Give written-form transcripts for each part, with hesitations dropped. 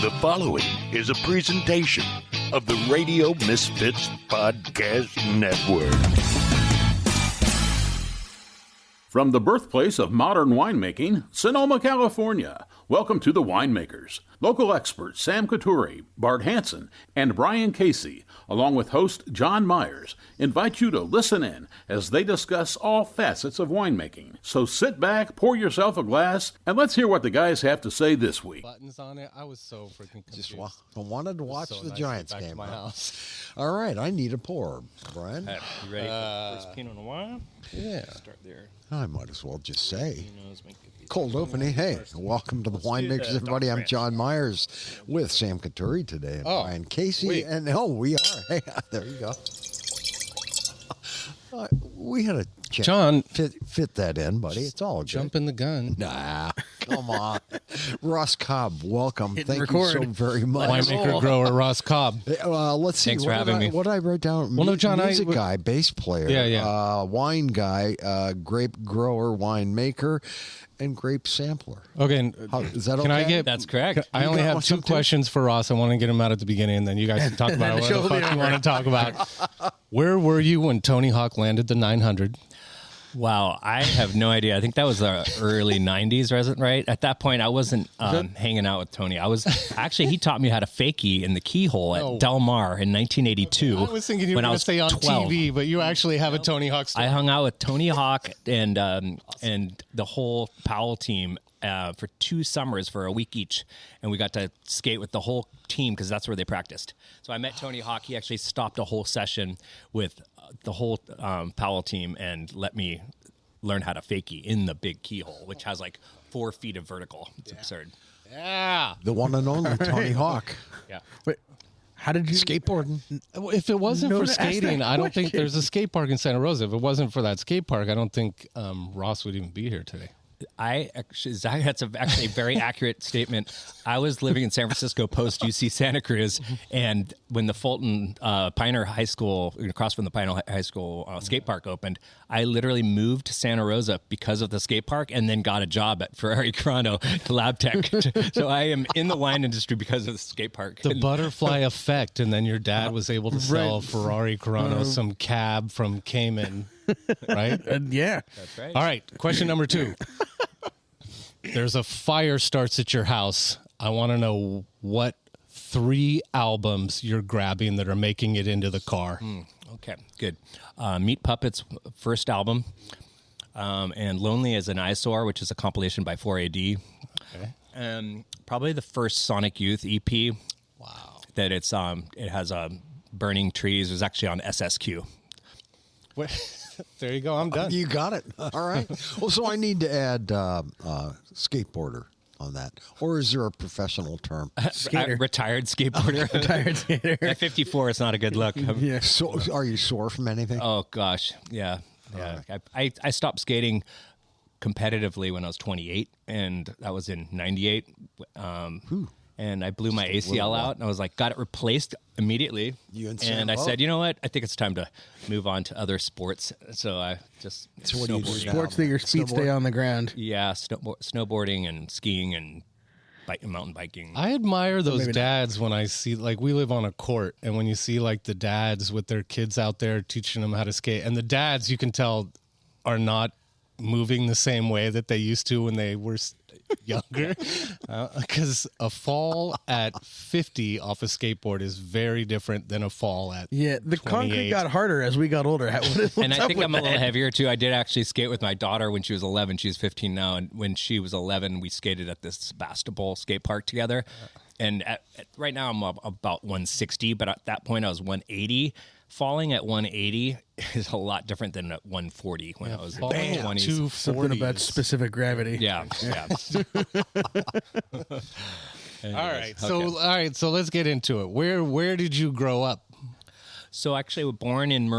The following is a presentation of the Radio Misfits Podcast Network. From the birthplace of modern winemaking, Sonoma, California, welcome to The Winemakers. Local experts Sam Couturi, Bart Hansen, and Brian Casey, along with host John Myers, invite you to listen in as they discuss all facets of winemaking. So sit back, pour yourself a glass, and let's hear what the guys have to say this week. Buttons on it. I was so freaking confused. Just wanted to watch the Giants back game. to my house. All right, I need a pour, Brian. You ready for the first Pinot Noir? Yeah. Start there. I might as well just say. Pinots make it Cold opening. Hey, welcome to the Winemakers, everybody. I'm John Myers with Sam Couturi today, and Brian Casey. wait. And we are. Hey, there you go. We had a chance John. to fit that in, buddy. It's all good. Jumping the gun. Nah, come on. Ross Cobb, welcome. Thank record. you so very much. Winemaker grower Ross Cobb. Let's see. Thanks for having me. What did I write down? Well, no, John, music guy, bass player, wine guy, grape grower, winemaker, and grape sampler. Okay. Is that Can okay? I get? That's correct. I only have two questions for Ross. I want to get them out at the beginning, and then you guys can talk about what the fuck you want to talk about. Where were you when Tony Hawk landed the 900? Wow, I have no idea. I think that was the early 90s, wasn't right? At that point, I wasn't hanging out with Tony. I was actually, he taught me how to fakeie in the keyhole at Del Mar in 1982. I was thinking you were going to stay on 12. TV, but you actually have a Tony Hawk story. I hung out with Tony Hawk and the whole Powell team for 2 summers for a week each, and we got to skate with the whole team because that's where they practiced. So I met Tony Hawk. He actually stopped a whole session with the whole Powell team and let me learn how to fakie in the big keyhole, which has like 4 feet of vertical. It's absurd. Yeah. The one and only Tony Hawk. Yeah. Wait, how did you Skateboarding. If it wasn't No for to ask that skating, I don't think question. there's a skate park in Santa Rosa. If it wasn't for that skate park, I don't think Ross would even be here today. That's actually a very accurate statement. I was living in San Francisco post UC Santa Cruz, and when the Fulton Pioneer High School, across from the Pioneer High School skate park opened, I literally moved to Santa Rosa because of the skate park, and then got a job at Ferrari Carano lab tech. So I am in the wine industry because of the skate park. The butterfly effect, and then your dad was able to sell Ferrari Carano some cab from Cayman, right? yeah. That's right. All right, question number 2. There's a fire starts at your house. I want to know what 3 albums you're grabbing that are making it into the car. Okay, good. Meat Puppets' first album, and Lonely as an Eyesore, which is a compilation by 4AD. Okay. Probably the first Sonic Youth EP. Wow. That it has Burning Trees. It was actually on SSQ. There you go. I'm done. You got it. All right. Well, so I need to add skateboarder on that. Or is there a professional term? Retired skateboarder. Retired skater. At 54, it's not a good look. Yeah. So, are you sore from anything? Oh, gosh. Yeah. Yeah. I stopped skating competitively when I was 28, and that was in 98. And I blew my ACL out, and I was like, got it replaced immediately. And I said, you know what? I think it's time to move on to other sports. So I just what do you do now? Sports that your feet stay on the ground. Yeah, snowboarding and skiing and mountain biking. I admire those dads when I see, like, we live on a court, and when you see, like, the dads with their kids out there teaching them how to skate, and the dads, you can tell, are not moving the same way that they used to when they were younger, because a fall at 50 off a skateboard is very different than a fall at The 28. concrete got harder as we got older. And I think I'm a little heavier too. I did actually skate with my daughter when she was 11. She's 15 now, and when she was 11, we skated at this Sebastopol skate park together. And right now I'm about 160, but at that point I was 180. Falling at 180 is a lot different than at 140 when I was in my 20s. Something about specific gravity. Yeah. All right, so let's get into it. Where did you grow up? So actually, we were born and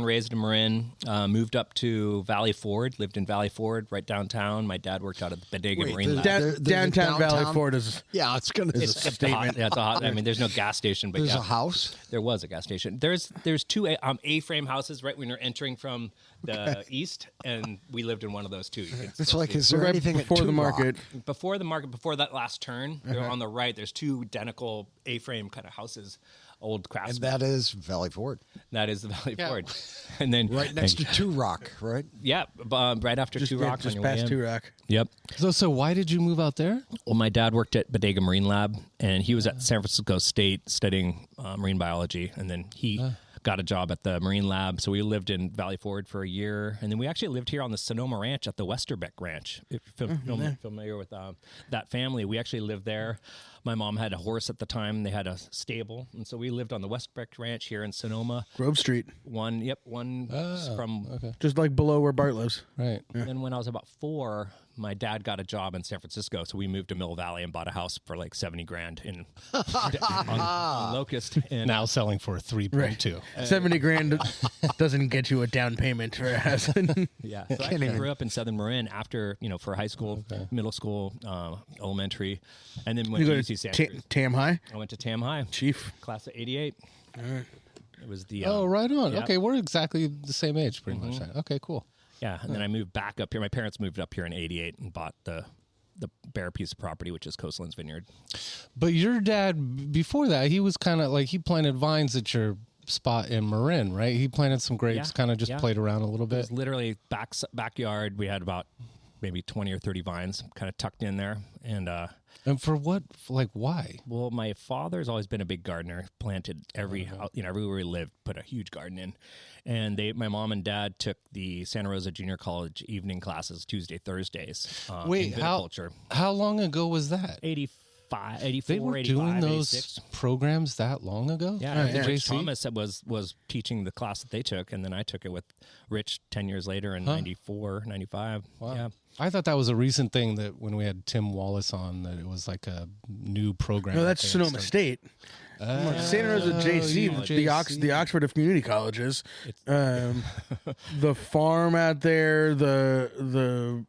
raised in Marin. Moved up to Valley Ford, lived in Valley Ford, right downtown. My dad worked out at the Bodega Marine Lab. Downtown Valley Ford is Yeah, it's going to. It's a hot, yeah, it's a hot. I mean, there's no gas station, but There's yeah, a house. there was a gas station. There's two A-frame houses right when you're entering from the east, and we lived in one of those too. You can It's still like, see it. is there right anything before at the market. Before that last turn, they're on the right. There's two identical A-frame kind of houses, old And craftsmen. that is Valley Ford. That is the Valley Yeah. Ford, and then Right next to Two Rock, right? yeah, right after Two Rocks, just on your way past in. Two Rock. Yep. So why did you move out there? Well, my dad worked at Bodega Marine Lab, and he was at San Francisco State studying marine biology, and then he got a job at the Marine Lab. So we lived in Valley Ford for a year, and then we actually lived here on the Sonoma Ranch at the Westerbeck Ranch. If you're familiar with that family, we actually lived there. My mom had a horse at the time; they had a stable, and so we lived on the Westerbeck Ranch here in Sonoma. Grove Street, One from. just like below where Bart lives. Right. And then when I was about 4, my dad got a job in San Francisco, so we moved to Mill Valley and bought a house for like $70,000 in on Locust. And Now selling for 3.2. 70 grand doesn't get you a down payment for a house. yeah, so I actually grew up in Southern Marin after for high school, middle school, elementary, and then went You to go UC to Santa Cruz. Tam High, I went to Tam High, Chief. class of '88. It was the Oh, right on. yeah. Okay, we're exactly the same age, pretty much. Okay, cool. Yeah, and then I moved back up here. My parents moved up here in '88 and bought the bare piece of property, which is Coastlands Vineyard. But your dad, before that, he was kind of like he planted vines at your spot in Marin, right? He planted some grapes, Yeah, kind of just yeah. played around a little It bit. was literally backyard. We had about maybe 20 or 30 vines kind of tucked in there. And for what? Like, why? Well, my father's always been a big gardener. Planted everywhere we lived, put a huge garden in. And my mom and dad took the Santa Rosa Junior College evening classes Tuesday, Thursdays. Wait, in viticulture. how long ago was that? 85, 84, They were 85, doing 86. those programs that long ago? Yeah, At the Rich JC? Thomas was teaching the class that they took, and then I took it with Rich 10 years later in 94, 95. Wow. Yeah. I thought that was a recent thing that when we had Tim Wallace on, that it was like a new program. No, that that's they had Sonoma started. State. Santa Rosa JC, the Oxford of community colleges. The farm out there, the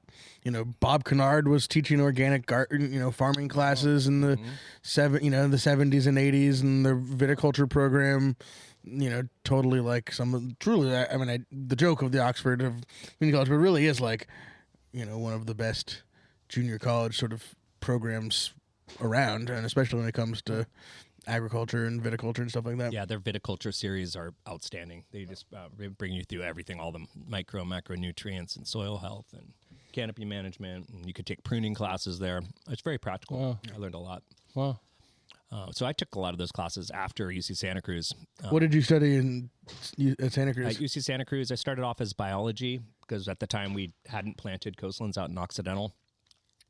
Bob Kennard was teaching organic garden, farming classes in the the 70s and 80s, and the viticulture program. Totally like truly. I mean, the joke of the Oxford of community college, but it really is like, one of the best junior college sort of programs around, and especially when it comes to agriculture and viticulture and stuff like that. Yeah, their viticulture series are outstanding. They just bring you through everything, all the macronutrients and soil health and canopy management. And you could take pruning classes there. It's very practical. Wow. I learned a lot. Wow. So I took a lot of those classes after UC Santa Cruz. What did you study at Santa Cruz? At UC Santa Cruz, I started off as biology because at the time we hadn't planted coastlands out in Occidental.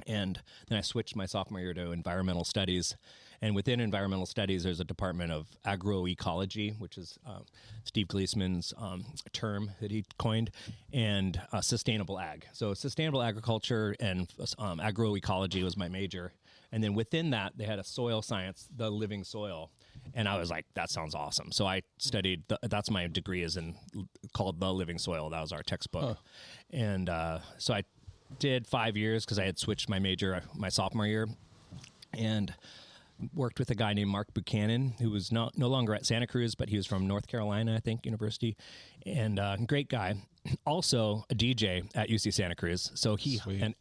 And then I switched my sophomore year to environmental studies. And within environmental studies, there's a department of agroecology, which is Steve Gleasman's term that he coined, and sustainable ag. So sustainable agriculture and agroecology was my major. And then within that, they had a soil science, the living soil. And I was like, that sounds awesome. So I studied, that's my degree called The Living Soil. That was our textbook. And so I did 5 years because I had switched my major my sophomore year, and worked with a guy named Mark Buchanan, who was no longer at Santa Cruz, but he was from North Carolina, I think, University, and great guy. Also a DJ at UC Santa Cruz. So he had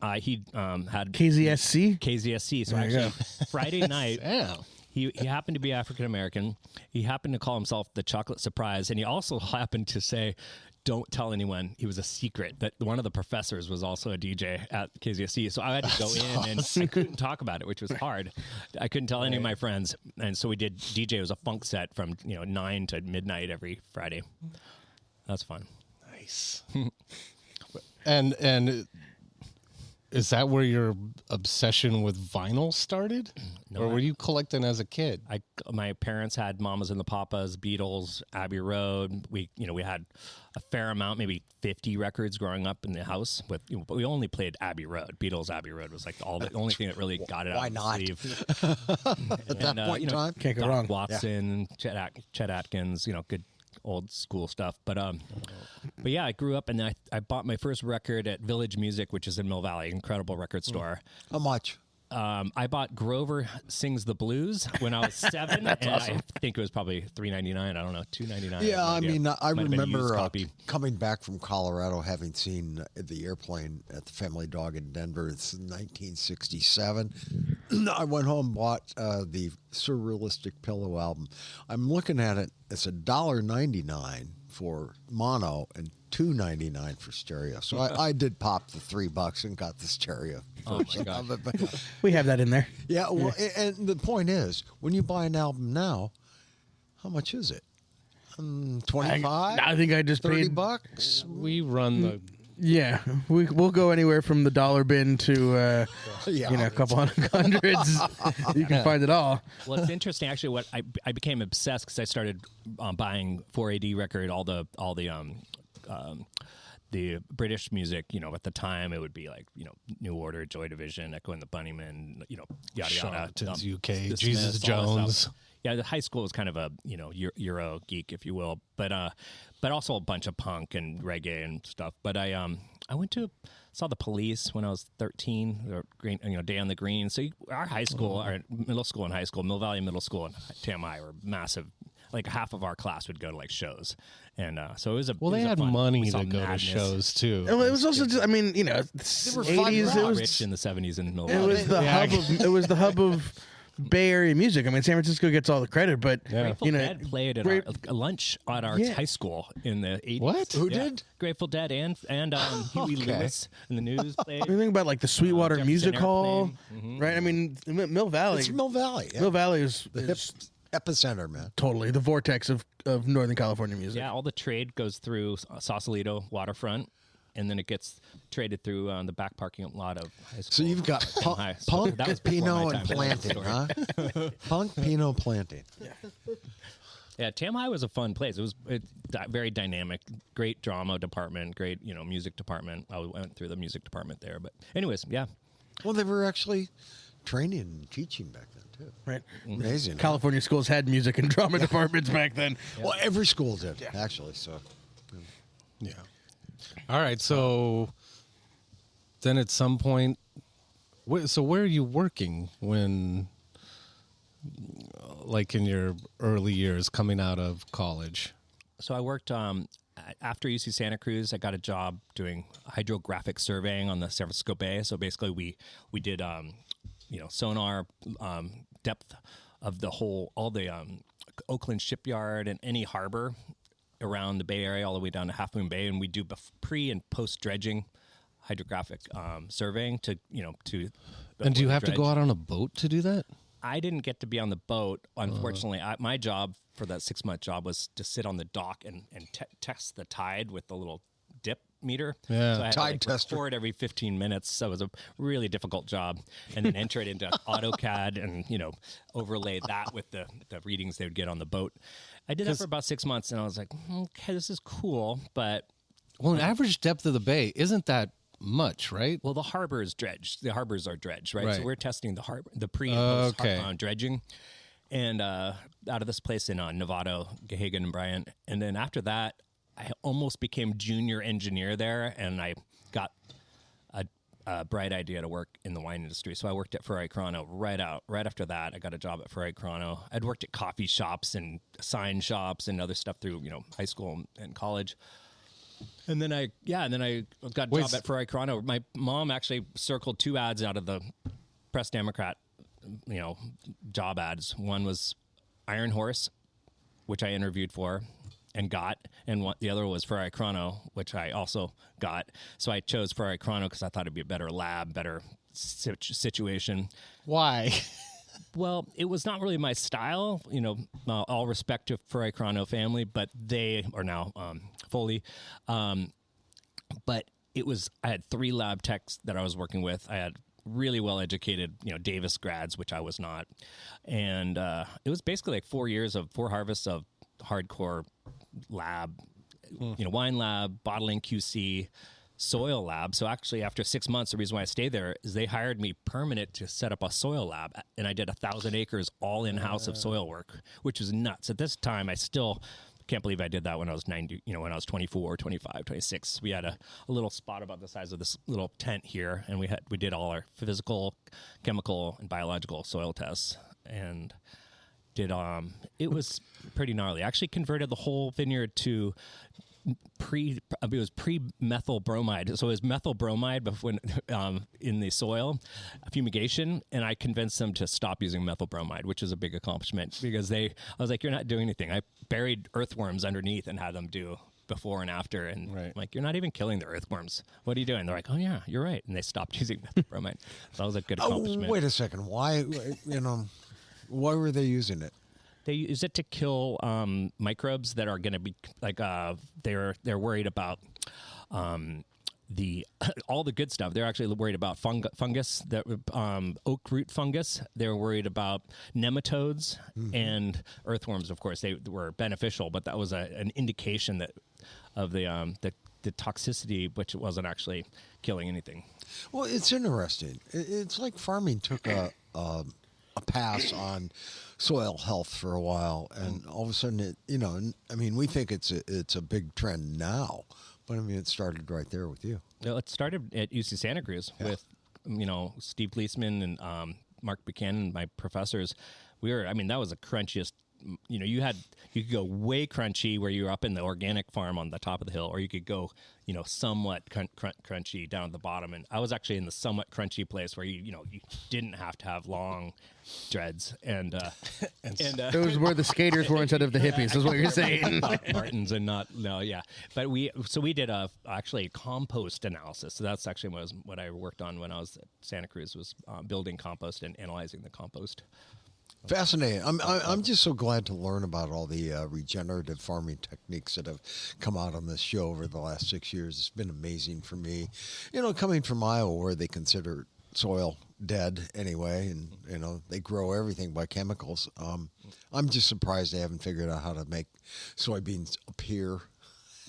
KZSC. So actually, Friday night, Damn. he happened to be African American. He happened to call himself the Chocolate Surprise, and he also happened to say, "Don't tell anyone." He was a secret. That one of the professors was also a DJ at KZSC. So I had to go in and I couldn't talk about it, which was hard. I couldn't tell any of my friends. And so we did DJ. It was a funk set from 9 to midnight every Friday. That's fun. Nice. And is that where your obsession with vinyl started? No, or were you collecting as a kid? My parents had Mamas and the Papas, Beatles, Abbey Road. We had a fair amount, maybe 50 records growing up in the house. But we only played Abbey Road. Beatles, Abbey Road was like the only thing that really got it out of the sleeve. At that point in time? Can't go Doc wrong. Watson, Chet Atkins, good old school stuff. But yeah, I grew up and then I bought my first record at Village Music, which is in Mill Valley, incredible record store. How much? I bought Grover Sings the Blues when I was 7, and awesome. I think it was probably $3.99. I don't know, $2.99. Yeah, I mean, I remember coming back from Colorado, having seen the airplane at the Family Dog in Denver. It's 1967. I went home, bought the Surrealistic Pillow album. I'm looking at it. It's $1.99 for mono and $2.99 for stereo. So I did pop the $3 and got the stereo. Oh my God. We have that in there. Yeah, well, and the point is, when you buy an album now, how much is it? 25? I think I just paid $30. We run the. Yeah, we'll go anywhere from the dollar bin to a couple hundreds. You can find it all. Well, it's interesting actually. What I became obsessed because I started buying 4AD record, all the British music. At the time it would be like New Order, Joy Division, Echo and the Bunnymen, yada yada. Charlatans, UK, the Jesus Smiths, all that Jones. stuff. Yeah, the high school was kind of a Euro geek, if you will, but also a bunch of punk and reggae and stuff. But I saw the Police when I was 13, Day on the Green. So our high school, our middle school and high school, Mill Valley Middle School and TMI were massive. Like half of our class would go to like shows, and so it was a they had money to go madness. to shows too. Well, it was also just, 80s. It was rich in the 70s in Mill It Valley. was the hub. It was the hub of Bay Area music. I mean, San Francisco gets all the credit, but Grateful Dead played at a lunch at our high school in the 80s. What? Who did? Grateful Dead and Huey Lewis in the news played. You think about like the Sweetwater Jefferson Music Hall, Airplane. right? I mean, Mill Valley. It's Mill Valley. Yeah. Mill Valley is the hip epicenter, man. Totally the vortex of Northern California music. Yeah, all the trade goes through Sausalito waterfront, and then it gets traded through the back parking lot of high school. So you've got punk, Pinot, and planting, huh? Punk, Pinot, planting. Yeah, Tam High was a fun place. It was very dynamic, great drama department, great music department. I went through the music department there, but anyways, yeah. Well, they were actually training and teaching back then too. Right. Amazing. California schools had music and drama departments back then. Yeah. Well, every school did actually. So, yeah. All right. So then at some point, so where are you working when, like in your early years coming out of college? So I worked after UC Santa Cruz. I got a job doing hydrographic surveying on the San Francisco Bay. So basically, we did sonar depth of all the Oakland shipyard and any harbor around the Bay Area, all the way down to Half Moon Bay, and we do pre and post dredging hydrographic surveying to. And do you have to go out on a boat to do that? I didn't get to be on the boat, unfortunately. My job for that 6-month job was to sit on the dock and test the tide with the little dip meter. Yeah. So I had Tide to tester. record every 15 minutes. So it was a really difficult job. And then enter it into AutoCAD and, overlay that with the readings they would get on the boat. I did that for about 6 months, and I was like, okay, this is cool, but... Well, an average depth of the bay isn't that much, right? Well, the harbor is dredged. The harbors are dredged, right? Right. So we're testing the harbor, the pre and post dredging, and out of this place in Novato, Gahagan and Bryant. And then after that, I almost became junior engineer there, and I got a bright idea to work in the wine industry. So I worked at Ferrari Crono right after that. I got a job at Ferrari Crono. I'd worked at coffee shops and sign shops and other stuff through high school and college. And then I got a job at Ferrari Crono. My mom actually circled 2 ads out of the Press Democrat, job ads. One was Iron Horse, which I interviewed for and got, and the other was Ferrari Crono, which I also got. So I chose Ferrari Crono because I thought it'd be a better lab, better situation. Why? Well, it was not really my style, all respect to Ferrari Crono family, but they are now Foley. But I had 3 lab techs that I was working with. I had really well-educated, Davis grads, which I was not. And it was basically like 4 harvests of hardcore lab, wine lab, bottling QC, soil lab. So actually after 6 months, the reason why I stayed there is they hired me permanent to set up a soil lab, and I did 1,000 acres all in-house of soil work, which was nuts. At this time, I still can't believe I did that when I was 90, when I was 24, 25, 26. We had a little spot about the size of this little tent here, and we did all our physical, chemical, and biological soil tests, and did it was pretty gnarly. I actually converted the whole vineyard to pre-methyl bromide. So it was methyl bromide before, in the soil fumigation, and I convinced them to stop using methyl bromide, which is a big accomplishment because I was like, you're not doing anything. I buried earthworms underneath and had them do before and after, and I'm like, you're not even killing the earthworms. What are you doing? They're like, oh yeah, you're right, and they stopped using methyl bromide. So that was a good accomplishment. Wait a second. Why? Why were they using it? They use it to kill microbes that are going to be like they're worried about all the good stuff. They're actually worried about fungus, that oak root fungus. They're worried about nematodes and earthworms. Of course, they were beneficial, but that was an indication of the toxicity, which wasn't actually killing anything. Well, it's interesting. It's like farming took a pass on soil health for a while, and all of a sudden we think it's a big trend now, but I mean it started right there with you. Well, it started at UC Santa Cruz with Steve Gleesman and Mark Buchanan, my professors. That was the crunchiest. You could go way crunchy where you were up in the organic farm on the top of the hill, or you could go, somewhat crunchy down at the bottom. And I was actually in the somewhat crunchy place where you didn't have to have long dreads, and those were the skaters were instead of the hippies, is what you're saying. Martins and but we did actually a compost analysis. So that's actually what I worked on when I was at Santa Cruz, was building compost and analyzing the compost. Fascinating. I'm just so glad to learn about all the regenerative farming techniques that have come out on this show over the last 6 years. It's been amazing for me. Coming from Iowa, where they consider soil dead anyway, and they grow everything by chemicals. I'm just surprised they haven't figured out how to make soybeans appear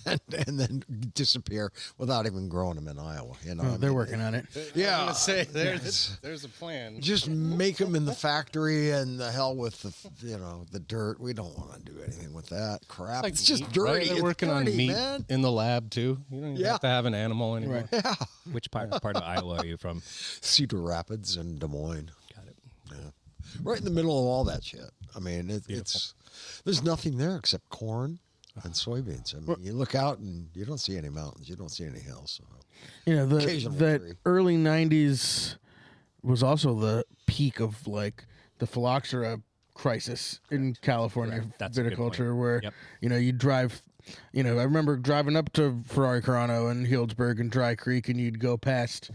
and then disappear without even growing them in Iowa. They're working on it. Yeah, I'm gonna say there's a plan. Just make them in the factory, and the hell with the dirt. We don't want to do anything with that crap. It's just meat, dirty. Right? They're it's working dirty, on meat man. in the lab too. You don't even have to have an animal anymore. Right. Yeah, Which part of Iowa are you from? Cedar Rapids and Des Moines. Got it. Yeah, right in the middle of all that shit. I mean, it's there's nothing there except corn and soybeans. I mean, you look out and you don't see any mountains. You don't see any hills. So. The early 90s was also the peak of like the phylloxera crisis in California viticulture, where you drive. I remember driving up to Ferrari Carano and Healdsburg and Dry Creek, and you'd go past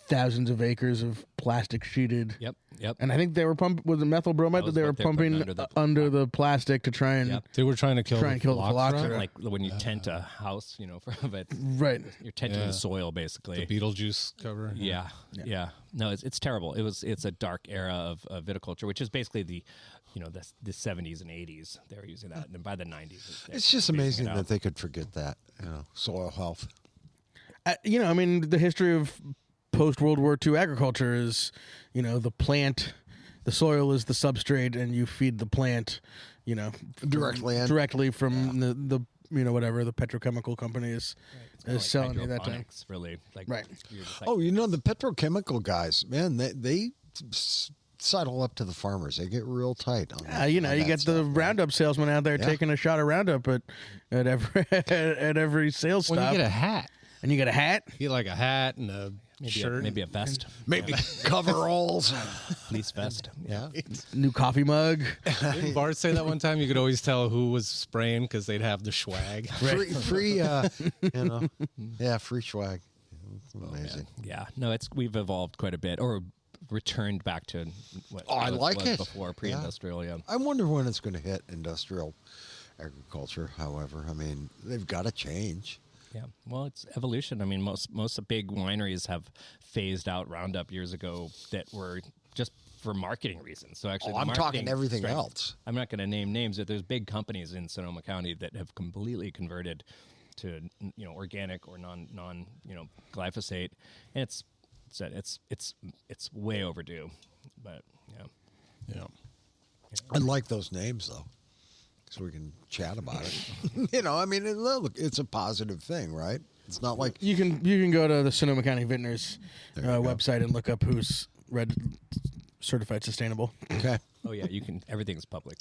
thousands of acres of plastic sheeted. Yep. And I think they were pumping, was it methyl bromide that they were pumping under the plastic to try and They were trying to kill the phylloxera. Like when you tent a house, but right, you're tenting the soil basically. The Beetlejuice cover. Yeah. No, it's terrible. It's a dark era of viticulture, which is basically the 70s and 80s. They were using that, and then by the 90s, it's just amazing that they could forget that. Soil health. The history of post-World War II agriculture is, the plant, the soil is the substrate, and you feed the plant, directly from the whatever the petrochemical company is selling you that time. Really, right. The petrochemical guys, man, they sidle up to the farmers. They get real tight. You get the Roundup salesman out there taking a shot of Roundup at every sales stop. When you get a hat. And you get a hat? You get like a hat and a shirt. Maybe a vest. Maybe coveralls. Fleece vest. Yeah. New coffee mug. Didn't Bart say that one time? You could always tell who was spraying because they'd have the swag. Free, free swag. Amazing. Yeah. No, we've evolved quite a bit, or returned back to what was before pre-industrial. Yeah. I wonder when it's going to hit industrial agriculture. However, I mean, they've got to change. Yeah, well, it's evolution. I mean, most big wineries have phased out Roundup years ago that were just for marketing reasons. So actually, I'm talking everything else. I'm not going to name names, but there's big companies in Sonoma County that have completely converted to organic or non glyphosate, and it's way overdue. But I like those names though. so we can chat about it. You know, I mean, look, it's a positive thing, right? It's not like You can go to the Sonoma County Vintners website and look up who's certified sustainable. okay. Oh yeah, you can. Everything's public.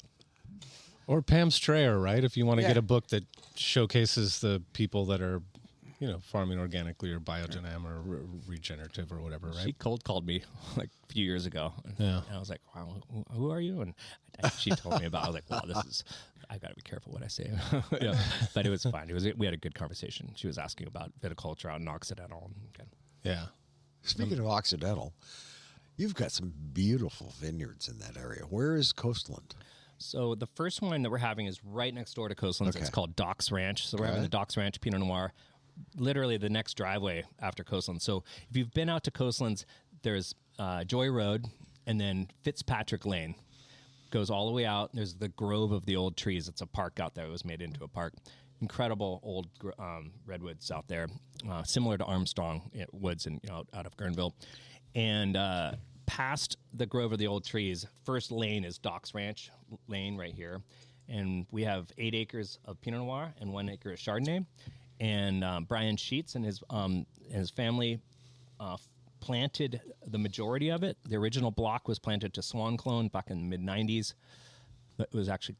Or Pam Strayer, right? If you want to Yeah. get a book that showcases the people that are, farming organically or biodynamic or regenerative or whatever, right? She cold called me like a few years ago. Yeah. And I was like, wow, who are you? And she told me about it. I was like, wow, I got to be careful what I say. Yeah. But it was fine. We had a good conversation. She was asking about viticulture out in Occidental. Yeah. Speaking of Occidental, you've got some beautiful vineyards in that area. Where is Coastland? So the first one that we're having is right next door to Coastlands. Okay. It's called Docks Ranch. So we're having the Docks Ranch Pinot Noir, literally the next driveway after Coastlands. So if you've been out to Coastlands, there's Joy Road and then Fitzpatrick Lane. Goes all the way out. There's the Grove of the Old Trees. It's a park out there. It was made into a park. Incredible old redwoods out there, similar to Armstrong Woods out of Guerneville. And past the Grove of the Old Trees, first lane is Docks Ranch Lane right here. And we have 8 acres of Pinot Noir and 1 acre of Chardonnay. And Brian Sheets and his family planted the majority of it. The original block was planted to Swan Clone back in the mid-'90s. It was actually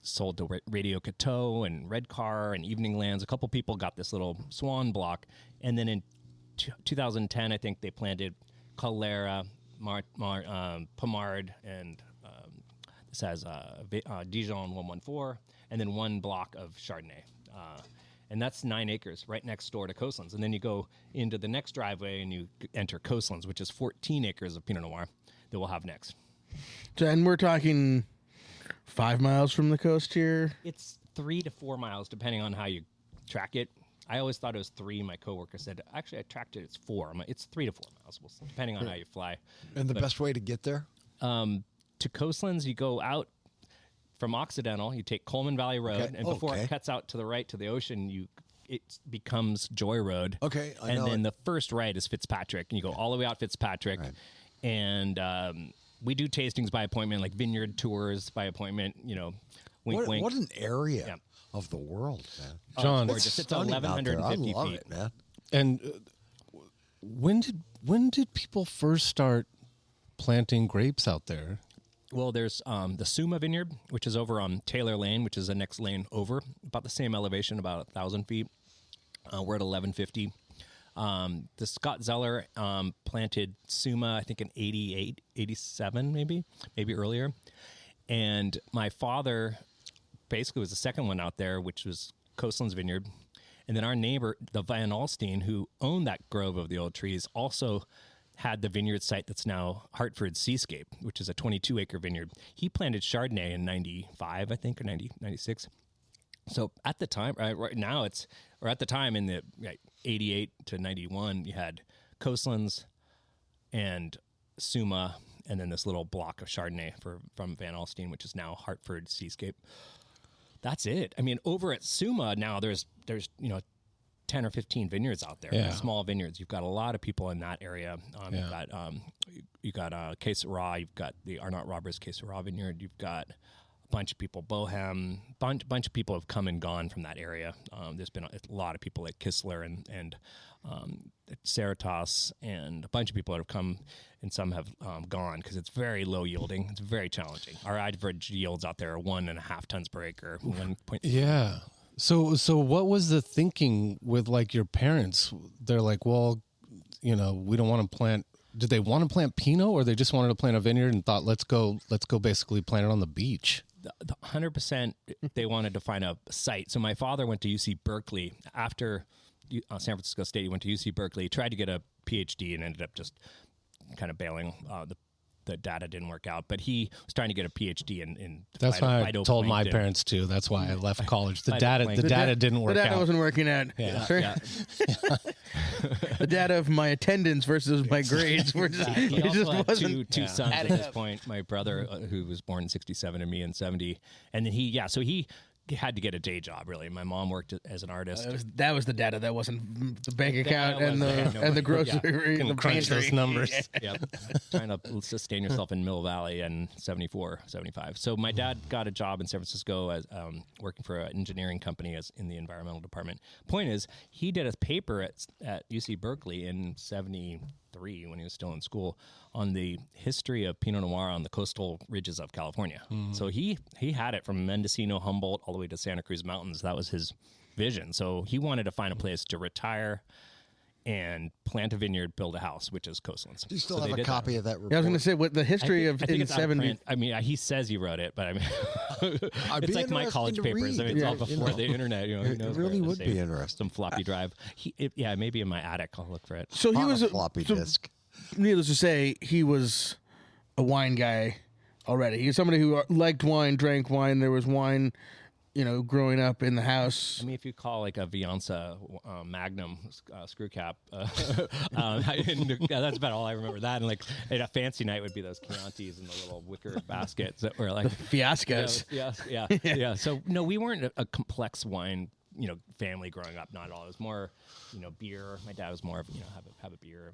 sold to Radio Coteau and Red Car and Evening Lands. A couple people got this little Swan block. And then in 2010, I think they planted Calera, Pomard, and this has Dijon 114, and then 1 block of Chardonnay. And that's 9 acres right next door to Coastlands. And then you go into the next driveway and you enter Coastlands, which is 14 acres of Pinot Noir that we'll have next. And we're talking 5 miles from the coast here. It's 3 to 4 miles, depending on how you track it. I always thought it was 3. My coworker said, actually, I tracked it. It's 4. I'm like, it's 3 to 4 miles, depending on how you fly. And the best way to get there? To Coastlands, you go out from Occidental. You take Coleman Valley Road, Okay. and before Okay. it cuts out to the right to the ocean, it becomes Joy Road. Okay, I and know then it. the first right is Fitzpatrick, and you go all the way out Fitzpatrick. Right. And we do tastings by appointment, like vineyard tours by appointment. Wink, wink. What an area Yeah. of the world, man. John, gorgeous. It's Stunning out there. I 1,150 love feet. it, man. and when did people first start planting grapes out there? Well, there's the Suma Vineyard, which is over on Taylor Lane, which is the next lane over, about the same elevation, about 1,000 feet. We're at 1,150. The Scott Zeller planted Suma, I think in 88, 87 maybe earlier. And my father basically was the second one out there, which was Coastlands Vineyard. And then our neighbor, the Van Alstyne, who owned that Grove of the Old Trees, also had the vineyard site that's now Hartford Seascape, which is a 22-acre vineyard. He planted Chardonnay in 95, I think, or 96. So at the time, right now at the time in the 88 to 91, you had Coastlands and Suma, and then this little block of Chardonnay from Van Alstyne, which is now Hartford Seascape. That's it. I mean, over at Suma now, there's 10 or 15 vineyards out there, Yeah. small vineyards. You've got a lot of people in that area. You've got Quai Syrah, you've got the Arnott Roberts Quai Syrah vineyard, you've got a bunch of people, Bohem, bunch of people have come and gone from that area. There's been a lot of people like Kistler and Cerritos, and a bunch of people that have come, and some have gone because it's very low yielding. It's very challenging. Our average yields out there are 1.5 tons per acre. 1. Yeah. So what was the thinking with like your parents? They're like, well, we don't want to plant. Did they want to plant Pinot, or they just wanted to plant a vineyard and thought, let's go basically plant it on the beach? 100% they wanted to find a site. So my father went to UC Berkeley after San Francisco State. He went to UC Berkeley, tried to get a PhD, and ended up just kind of bailing. The data didn't work out, but he was trying to get a PhD in That's why I told my phytoplankton. parents too. That's why I left college. The Phytoplankton. data didn't work The data out. wasn't working out. Yeah. Sure. Yeah. The data of my attendance versus my grades were just, He it also just had wasn't two sons at adding this up. point. My brother, who was born in 67, and me in 70. And then he had to get a day job. Really, my mom worked as an artist. That was the data. That wasn't the bank account and the grocery, Can the crunch pantry. those numbers. Yep. Trying to sustain yourself in Mill Valley in 74, 75. So my dad got a job in San Francisco as working for an engineering company as in the environmental department. Point is, he did a paper at UC Berkeley in 73 when he was still in school on the history of Pinot Noir on the coastal ridges of California. So he had it from Mendocino, Humboldt, all the way to Santa Cruz Mountains. That was his vision. So he wanted to find a place to retire and plant a vineyard, build a house, which is coastlands. Do you still So have they a did copy of that report? Yeah, I was going to say what the history I think in it's out of 70. print. I mean, he says he wrote it, but I mean, I'd it's be like my interested college to papers. I mean, read. it's Yeah, all before the internet. You know, who It knows really where would to be save interesting. Some floppy drive. Maybe in my attic. I'll look for it. So he On was a floppy disk. Needless to say, he was a wine guy already. He's somebody who liked wine, drank wine. There was wine, growing up in the house. I mean, if you call like a Vianza Magnum screw cap, that's about all I remember. That and like a fancy night would be those Chiantis in the little wicker baskets that were like Fiascos. Yeah. So no, we weren't a complex wine, family growing up. Not at all. It was more, beer. My dad was more of have a beer.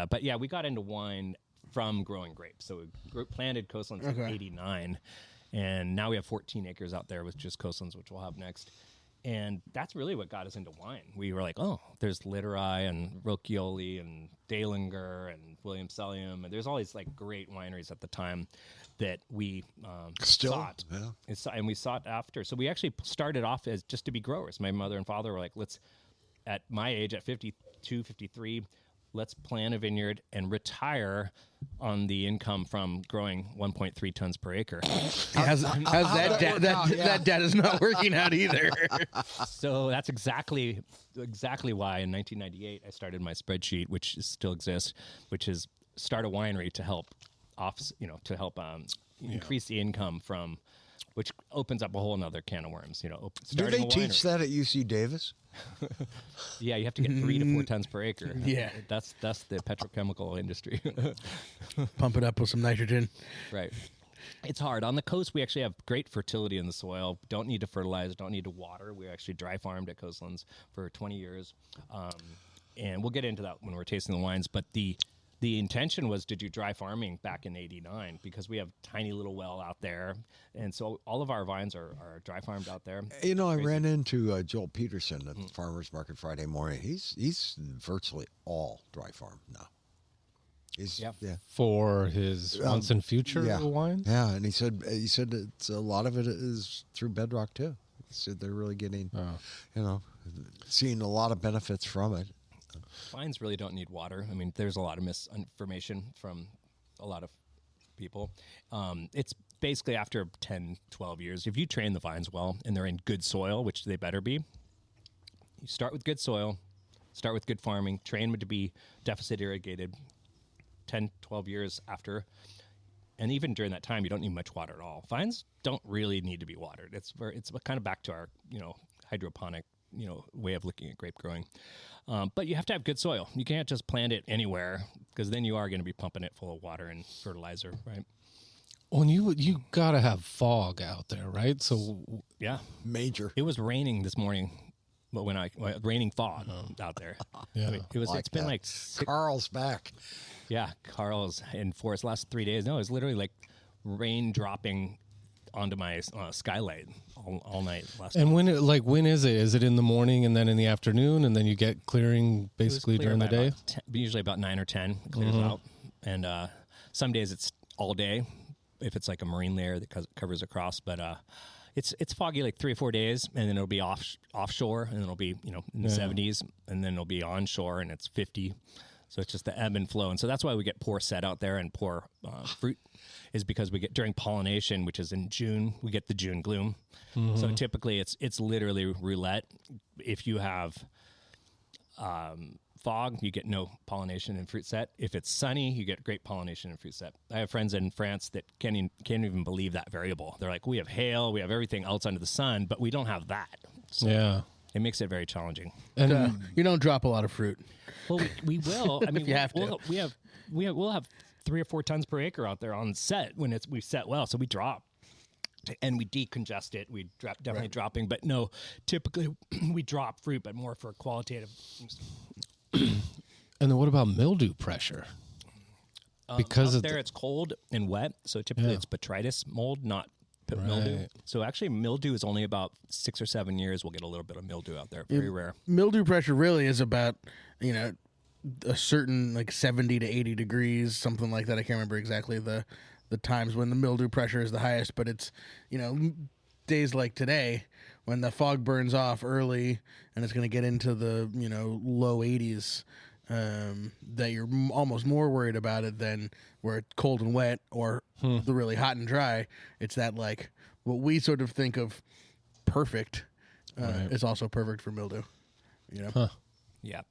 But yeah, we got into wine from growing grapes. So we planted coastlands in '89. And now we have 14 acres out there with just coastlands, which we'll have next. And that's really what got us into wine. We were like, oh, there's Littori and Rocchioli and Dalinger and Williams Selyem. And there's all these like great wineries at the time that we sought. Yeah. And we sought after. So we actually started off as just to be growers. My mother and father were like, at my age, at 52, 53, let's plant a vineyard and retire on the income from growing 1.3 tons per acre. That data's not working out either. So that's exactly why in 1998 I started my spreadsheet, which still exists, which is start a winery to help increase the income from, which opens up a whole nother can of worms. Do they teach that at UC Davis? Yeah, you have to get 3 to 4 tons per acre. Yeah. That's the petrochemical industry. Pump it up with some nitrogen. Right. It's hard. On the coast, we actually have great fertility in the soil. Don't need to fertilize, don't need to water. We actually dry farmed at Coastlands for 20 years. And we'll get into that when we're tasting the wines. But the intention was to do dry farming back in '89 because we have tiny little well out there. And so all of our vines are dry farmed out there. I ran into Joel Peterson at the Farmers Market Friday morning. He's virtually all dry farm now. For his once and future wines. Yeah, and he said it's a lot of it is through bedrock too. He said they're really getting, seeing a lot of benefits from it. Vines really don't need water. I mean, there's a lot of misinformation from a lot of people. It's basically after 10, 12 years, if you train the vines well and they're in good soil, which they better be, you start with good soil, start with good farming, train them to be deficit irrigated 10, 12 years after. And even during that time, you don't need much water at all. Vines don't really need to be watered. It's kind of back to our, hydroponic, way of looking at grape growing. But you have to have good soil. You can't just plant it anywhere because then you are going to be pumping it full of water and fertilizer, right? Well, you got to have fog out there, right? So yeah, major. It was raining this morning, but raining fog out there. Yeah, I mean, it's been like Carl's back. Yeah, Carl's in force last 3 days. No, it was literally like rain dropping onto my skylight all night last night. And when is it? Is it in the morning and then in the afternoon and then you get clearing basically during the day? Usually about 9 or 10 clears out. And some days it's all day if it's like a marine layer that covers across. But it's foggy like 3 or 4 days, and then it'll be offshore, and then it'll be in the 70s, and then it'll be onshore and it's 50. So it's just the ebb and flow. And so that's why we get poor set out there and poor fruit is because we get during pollination, which is in June, we get the June gloom. So typically it's literally roulette. If you have fog, you get no pollination and fruit set. If it's sunny, you get great pollination and fruit set. I have friends in France that can't even believe that variable. They're like, we have hail, we have everything else under the sun, but we don't have that. So yeah. It makes it very challenging. And you don't drop a lot of fruit. Well, we will. I mean, you have to. We'll have 3 or 4 tons per acre out there on set when we set well. So we drop and we decongest it. We definitely dropping, but no, typically we drop fruit, but more for qualitative. And then what about mildew pressure? Because up there it's cold and wet, so typically it's botrytis mold, not mildew. So actually mildew is only about 6 or 7 years. We'll get a little bit of mildew out there. Very rare. Mildew pressure really is about, a certain like 70 to 80 degrees, something like that. I can't remember exactly the times when the mildew pressure is the highest, but it's, days like today when the fog burns off early and it's going to get into the, low 80s, that you're almost more worried about it than where it's cold and wet or the really hot and dry. It's that like what we sort of think of perfect is also perfect for mildew. Yeah.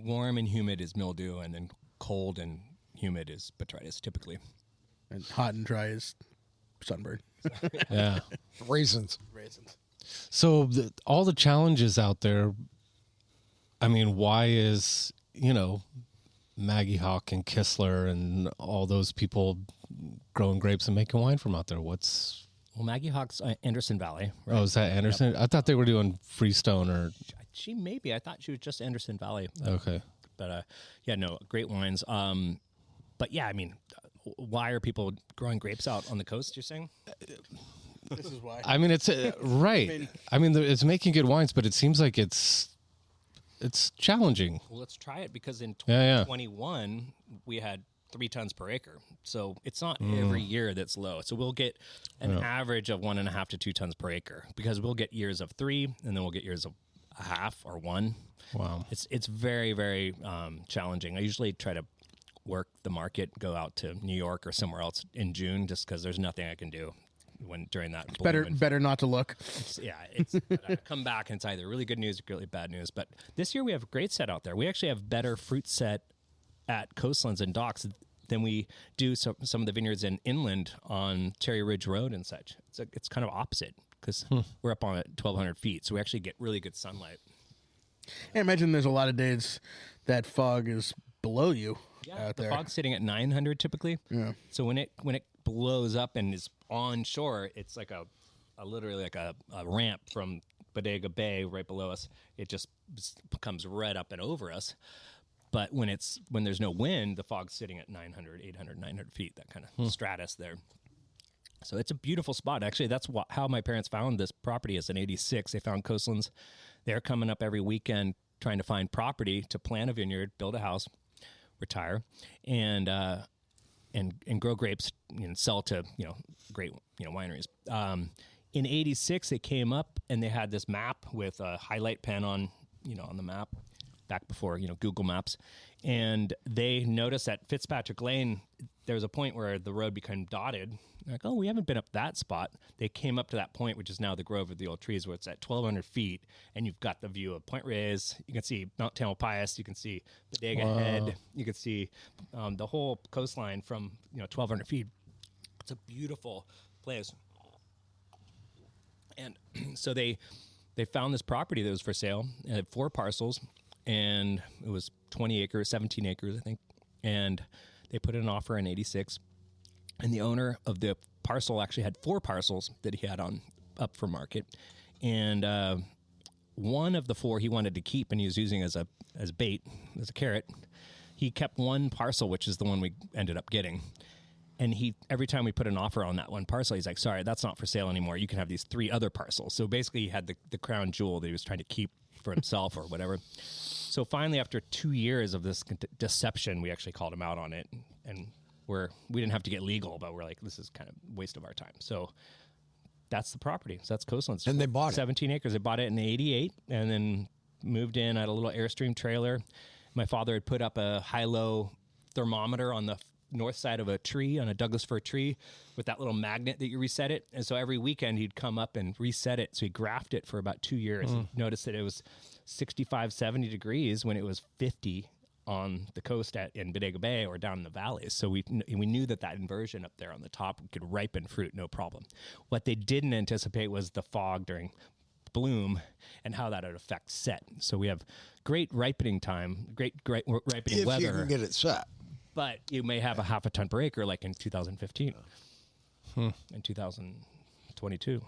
Warm and humid is mildew, and then cold and humid is botrytis typically. And hot and dry is sunburn. Yeah. Raisins. So all the challenges out there, I mean, why is, Maggie Hawk and Kistler and all those people growing grapes and making wine from out there? Well, Maggie Hawk's Anderson Valley. Right? Oh, is that Anderson? Yep. I thought they were doing Freestone or... I thought she was just Anderson Valley. Okay. But, great wines. But yeah, I mean, why are people growing grapes out on the coast, you're saying? This is why. I mean, it's right. I mean, it's making good wines, but it seems like it's challenging. Well, let's try it, because in 2021 we had 3 tons per acre. So it's not every year that's low. So we'll get an average of 1.5 to 2 tons per acre, because we'll get years of 3, and then we'll get years of a half or 1. Wow. It's very, very challenging. I usually try to work the market, go out to New York or somewhere else in June, just because there's nothing I can do during that. It's better not to look. I come back and it's either really good news or really bad news. But this year we have a great set out there. We actually have better fruit set at coastlands and docks than we do some of the vineyards in inland on Cherry Ridge Road and such. It's kind of opposite, because we're up on 1,200 feet, so we actually get really good sunlight. I imagine there's a lot of days that fog is below you out there. The fog's sitting at 900 typically. Yeah. So when it blows up and is on shore, it's like literally like a ramp from Bodega Bay right below us. It just comes right up and over us. But when there's no wind, the fog's sitting at 900, 800, 900 feet, that kind of stratus there. So it's a beautiful spot. Actually, that's how my parents found this property is in 86. They found coastlands. They're coming up every weekend trying to find property to plant a vineyard, build a house, retire, and grow grapes and sell to, great, wineries. In 86, they came up and they had this map with a highlight pen on the map back before, Google Maps. And they noticed at Fitzpatrick Lane, there was a point where the road became dotted. Like, oh, we haven't been up that spot. They came up to that point, which is now the Grove of the Old Trees, where it's at 1,200 feet, and you've got the view of Point Reyes. You can see Mount Tamalpais. You can see Bodega Head. You can see the whole coastline from 1,200 feet. It's a beautiful place. And so they found this property that was for sale. It had 4 parcels, and it was 20 acres, 17 acres, I think. And they put in an offer in 86. And the owner of the parcel actually had 4 parcels that he had up for market. And one of the 4 he wanted to keep, and he was using as bait, as a carrot. He kept 1 parcel, which is the one we ended up getting. And every time we put an offer on that 1 parcel, he's like, sorry, that's not for sale anymore. You can have these 3 other parcels. So basically he had the crown jewel that he was trying to keep for himself or whatever. So finally, after 2 years of this deception, we actually called him out on it. And we didn't have to get legal, but we're like, this is kind of a waste of our time. So that's the property. So that's Coastlands. And they bought it. 17 acres. They bought it in 88 and then moved in at a little Airstream trailer. My father had put up a high-low thermometer on the north side of a tree, on a Douglas fir tree, with that little magnet that you reset it. And so every weekend he'd come up and reset it. So he graphed it for about 2 years. And noticed that it was 65, 70 degrees when it was 50 on the coast in Bodega Bay or down in the valleys. So we knew that inversion up there on the top could ripen fruit, no problem. What they didn't anticipate was the fog during bloom and how that would affect set. So we have great ripening time, great ripening weather. If you can get it set. But you may have a half a ton per acre like in 2015. In 22.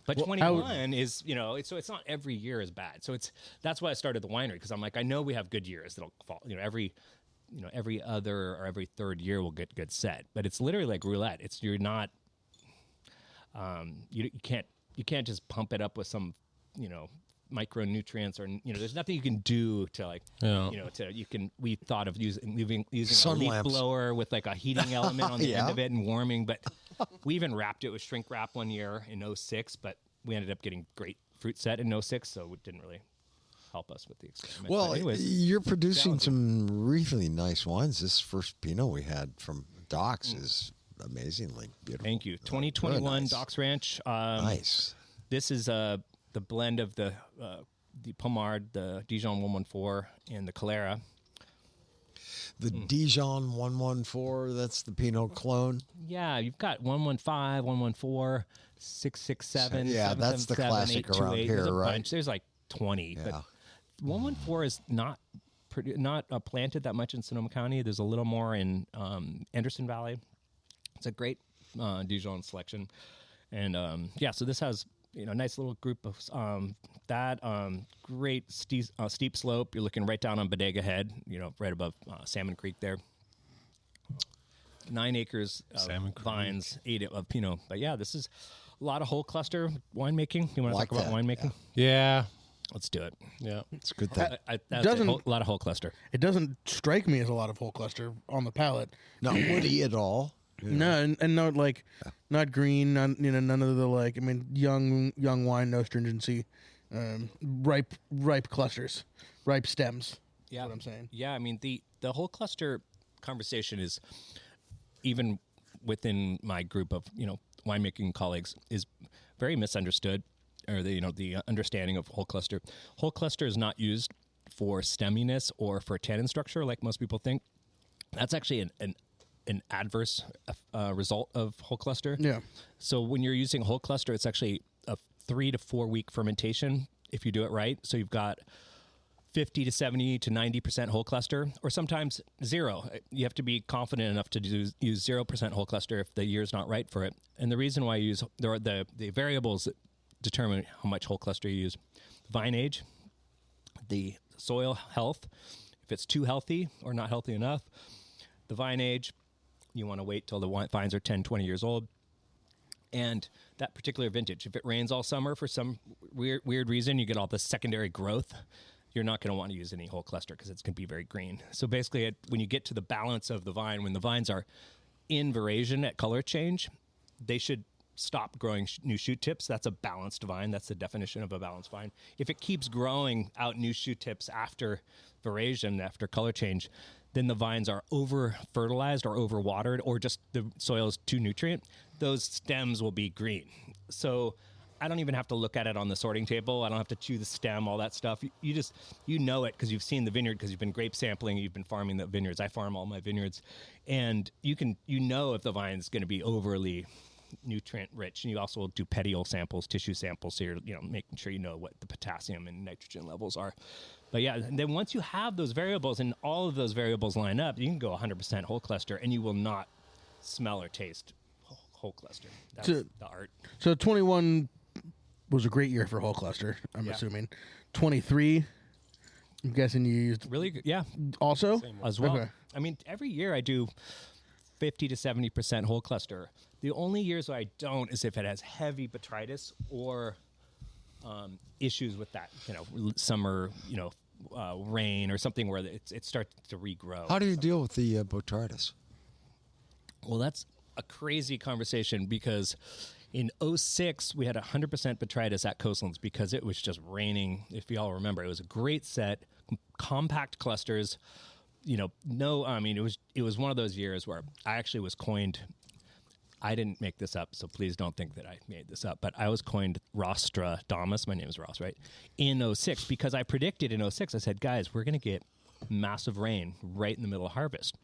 But 21 is, so it's not every year is bad. So that's why I started the winery, because I'm like, I know we have good years that'll fall. Every other or every third year we'll get good set. But it's literally like roulette. You're not, you can't just pump it up with some, micronutrients or there's nothing you can do to like we thought of using a leaf blower with like a heating element on the end of it and warming, but we even wrapped it with shrink wrap one year in 06, but we ended up getting great fruit set in 06, so it didn't really help us with the experiment. Well, you're producing some really nice wines. This first Pinot we had from Doc's is amazingly beautiful. Thank you. 2021 nice. Doc's Ranch. Nice. This is the blend of the Pommard, the Dijon 114, and the Calera. The Dijon 114, that's the Pinot clone. Yeah, you've got 115, 114, 667. Yeah, that's the classic around here, right? Bunch. There's like 20, Yeah. but 114 is not planted that much in Sonoma County. There's a little more in Anderson Valley. It's a great Dijon selection, and so this has a nice little group of great steep slope. You're looking right down on Bodega Head, right above Salmon Creek there. 9 acres of vines, 8 of Pinot. But yeah, this is a lot of whole cluster winemaking. You want to talk about winemaking? Yeah. Let's do it. Yeah. It's a good thing. That's a lot of whole cluster. It doesn't strike me as a lot of whole cluster on the palate. Not woody at all. No, and not like not green, none of the young wine, no stringency, ripe clusters, ripe stems. Yeah, That's what I'm saying. Yeah, I mean the whole cluster conversation is, even within my group of winemaking colleagues, is very misunderstood, or the understanding of whole cluster. Whole cluster is not used for stemminess or for tannin structure like most people think. That's actually an adverse result of whole cluster. Yeah. So when you're using whole cluster, it's actually a 3 to 4 week fermentation if you do it right. So you've got 50 to 70 to 90% whole cluster, or sometimes 0. You have to be confident enough to use 0% whole cluster if the year's not right for it. And the reason why I use the variables that determine how much whole cluster you use: vine age, the soil health, if it's too healthy or not healthy enough, the vine age. You want to wait till the vines are 10, 20 years old. And that particular vintage, if it rains all summer for some weird reason, you get all the secondary growth, you're not going to want to use any whole cluster because it's going to be very green. So basically, when you get to the balance of the vine, when the vines are in veraison at color change, they should stop growing new shoot tips. That's a balanced vine. That's the definition of a balanced vine. If it keeps growing out new shoot tips after veraison, after color change, then the vines are over fertilized or over watered, or just the soil is too nutrient, those stems will be green. So I don't even have to look at it on the sorting table. I don't have to chew the stem, all that stuff. You just, know it because you've seen the vineyard, because you've been grape sampling, you've been farming the vineyards. I farm all my vineyards. And if the vine's going to be overly nutrient rich, and you also do petiole samples, tissue samples, so you're making sure you know what the potassium and nitrogen levels are. But yeah, and then once you have those variables and all of those variables line up, you can go 100% whole cluster, and you will not smell or taste whole cluster. That's the art. So 21 was a great year for whole cluster, I'm assuming. 23, I'm guessing you used really good, yeah, also as well. Okay. I mean, every year I do 50 to 70% whole cluster. The only years I don't is if it has heavy botrytis or issues with that, summer, rain or something where it starts to regrow. How do you deal with the botrytis? Well, that's a crazy conversation, because in 06 we had 100% botrytis at Coastlands because it was just raining. If you all remember, it was a great set, compact clusters. It was one of those years where I actually was coined. I didn't make this up, so please don't think that I made this up, but I was coined Rostradamus. My name is Ross, right? In 06, because I predicted in 06, I said, guys, we're going to get massive rain right in the middle of harvest.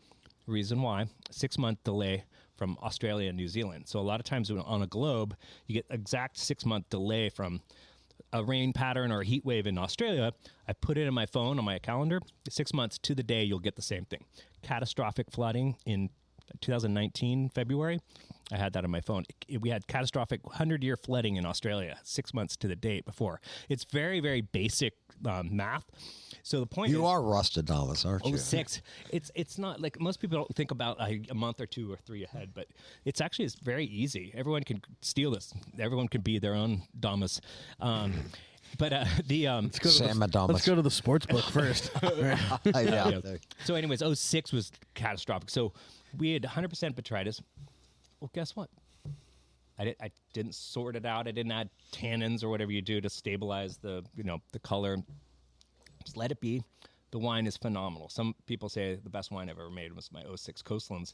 Reason why, 6-month delay from Australia and New Zealand. So a lot of times on a globe, you get exact 6-month delay from a rain pattern or a heat wave in Australia. I put it in my phone on my calendar. 6 months to the day, you'll get the same thing. Catastrophic flooding in 2019, February. I had that on my phone. We had catastrophic 100-year flooding in Australia 6 months to the date before. It's very, very basic math. So the point You is, are Rostadamus, aren't you? 06. It's not like most people don't think about a month or 2 or 3 ahead, but it's very easy. Everyone can steal this. Everyone can be their own Damas. But Let's go to the sports book first. yeah. So anyways, 06 was catastrophic. So we had 100% botrytis. Well, guess what? I didn't sort it out. I didn't add tannins or whatever you do to stabilize the color. Just let it be. The wine is phenomenal. Some people say the best wine I've ever made was my 06 Coastlands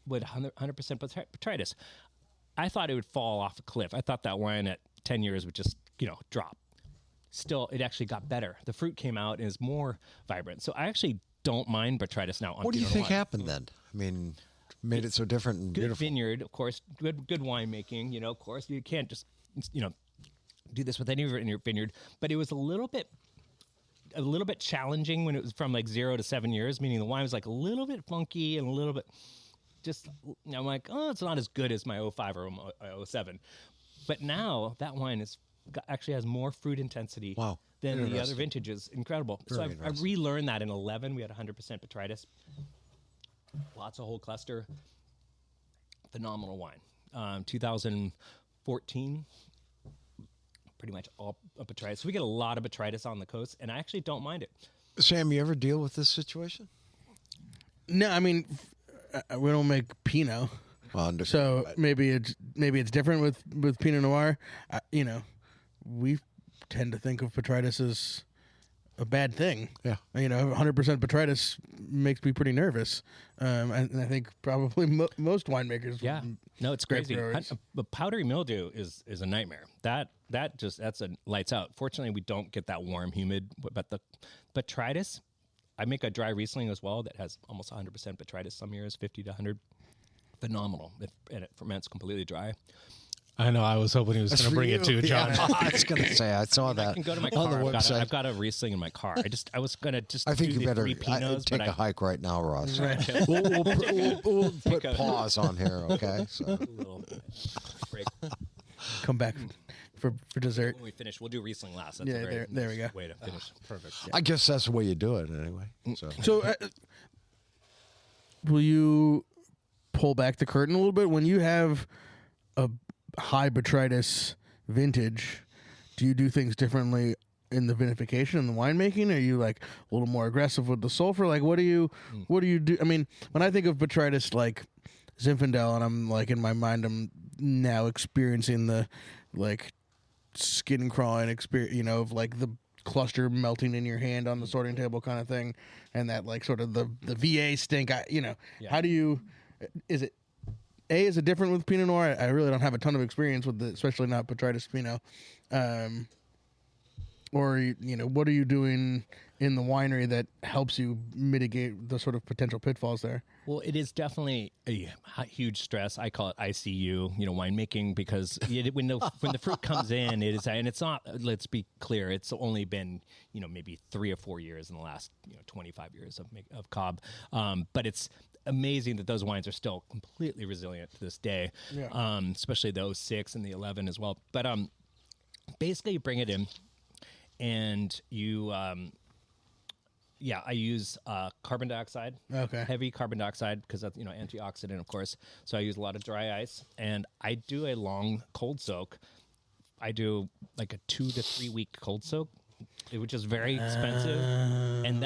with 100% botrytis. I thought it would fall off a cliff. I thought that wine at 10 years would just, drop. Still, it actually got better. The fruit came out and is more vibrant. So I actually don't mind botrytis now. What do you think happened then? I mean, made it so different and good beautiful. Vineyard, of course. Good winemaking. Of course, you can't just do this with any in your vineyard. But it was a little bit challenging when it was from like 0 to 7 years. Meaning the wine was like a little bit funky and a little bit just. I'm like, oh, it's not as good as my 05 or 07. But now that wine actually has more fruit intensity than the other vintages. Incredible. So I relearned that in 11. We had 100% botrytis. Lots of whole cluster. Phenomenal wine. 2014, pretty much all botrytis. So we get a lot of botrytis on the coast, and I actually don't mind it. Sam, you ever deal with this situation? No, I mean, we don't make Pinot. So maybe it's different with Pinot Noir. We tend to think of botrytis as a bad thing. Yeah. 100% botrytis makes me pretty nervous. And I think probably most winemakers. Yeah. No, it's crazy. The powdery mildew is a nightmare. That's a lights out. Fortunately, we don't get that warm, humid. But the botrytis, I make a dry Riesling as well that has almost 100% botrytis some years, 50 to 100. Phenomenal. And it ferments completely dry. I know. I was hoping he was going to bring it too, John. Yeah, I was going to say, I saw that. I can go to my car. I've got a Riesling in my car. I was going to just. I think you better take a hike right now, Ross. Right. We'll put pause on here, okay? So. A little break. Come back for dessert. When we finish, we'll do Riesling last. That's there we go. Way to finish. Perfect. Yeah. I guess that's the way you do it, anyway. So will you pull back the curtain a little bit when you have a high botrytis vintage? Do you do things differently in the vinification and the winemaking? Are you like a little more aggressive with the sulfur? Like, what do you do? I mean, when I think of botrytis like Zinfandel, and I'm like in my mind, I'm now experiencing the like skin crawling experience, of like the cluster melting in your hand on the sorting table kind of thing, and that like sort of the VA stink. How do you? Is it different with Pinot Noir? I really don't have a ton of experience with it, especially not botrytis Pinot. Or what are you doing in the winery that helps you mitigate the sort of potential pitfalls there? Well, it is definitely a huge stress. I call it ICU, winemaking, because when the fruit comes in, it is, and it's not. Let's be clear, it's only been maybe 3 or 4 years in the last 25 years of Cobb, but it's amazing that those wines are still completely resilient to this day, especially the 06 and the 11 as well. But basically, you bring it in, and you, I use carbon dioxide, heavy carbon dioxide, because that's antioxidant, of course. So I use a lot of dry ice, and I do a long cold soak. I do like a 2 to 3 week cold soak, which is very expensive. And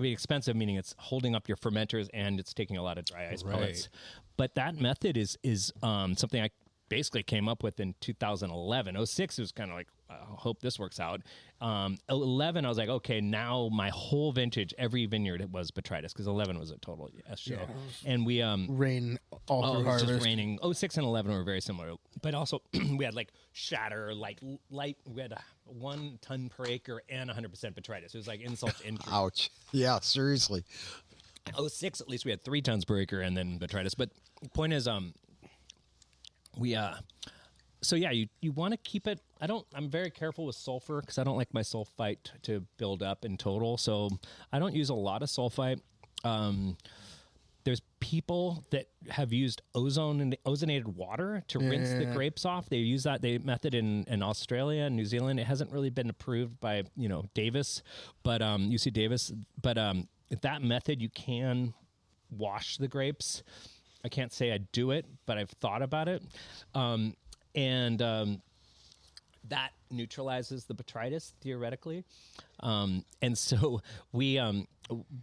expensive meaning it's holding up your fermenters and it's taking a lot of dry ice pellets. But that method is something I basically came up with in 2011. 06 was kind of like, I hope this works out. 11, I was like, okay, now my whole vintage, every vineyard, it was botrytis, because 11 was a total S show. Yeah. And we rain all through harvest. Just raining. 06 and 11 were very similar, but also we had like shatter, like light. We had 1 ton per acre and 100% botrytis. It was like insult to injury. Ouch! Yeah, seriously. 06, at least we had 3 tons per acre and then botrytis. But the point is, so yeah, you want to keep it. I'm very careful with sulfur because I don't like my sulfite to build up in total. So I don't use a lot of sulfite. There's people that have used ozonated water to rinse the grapes off. They use that method in Australia and New Zealand. It hasn't really been approved by Davis, but UC Davis. But that method, you can wash the grapes. I can't say I do it, but I've thought about it, and that neutralizes the botrytis theoretically. And so we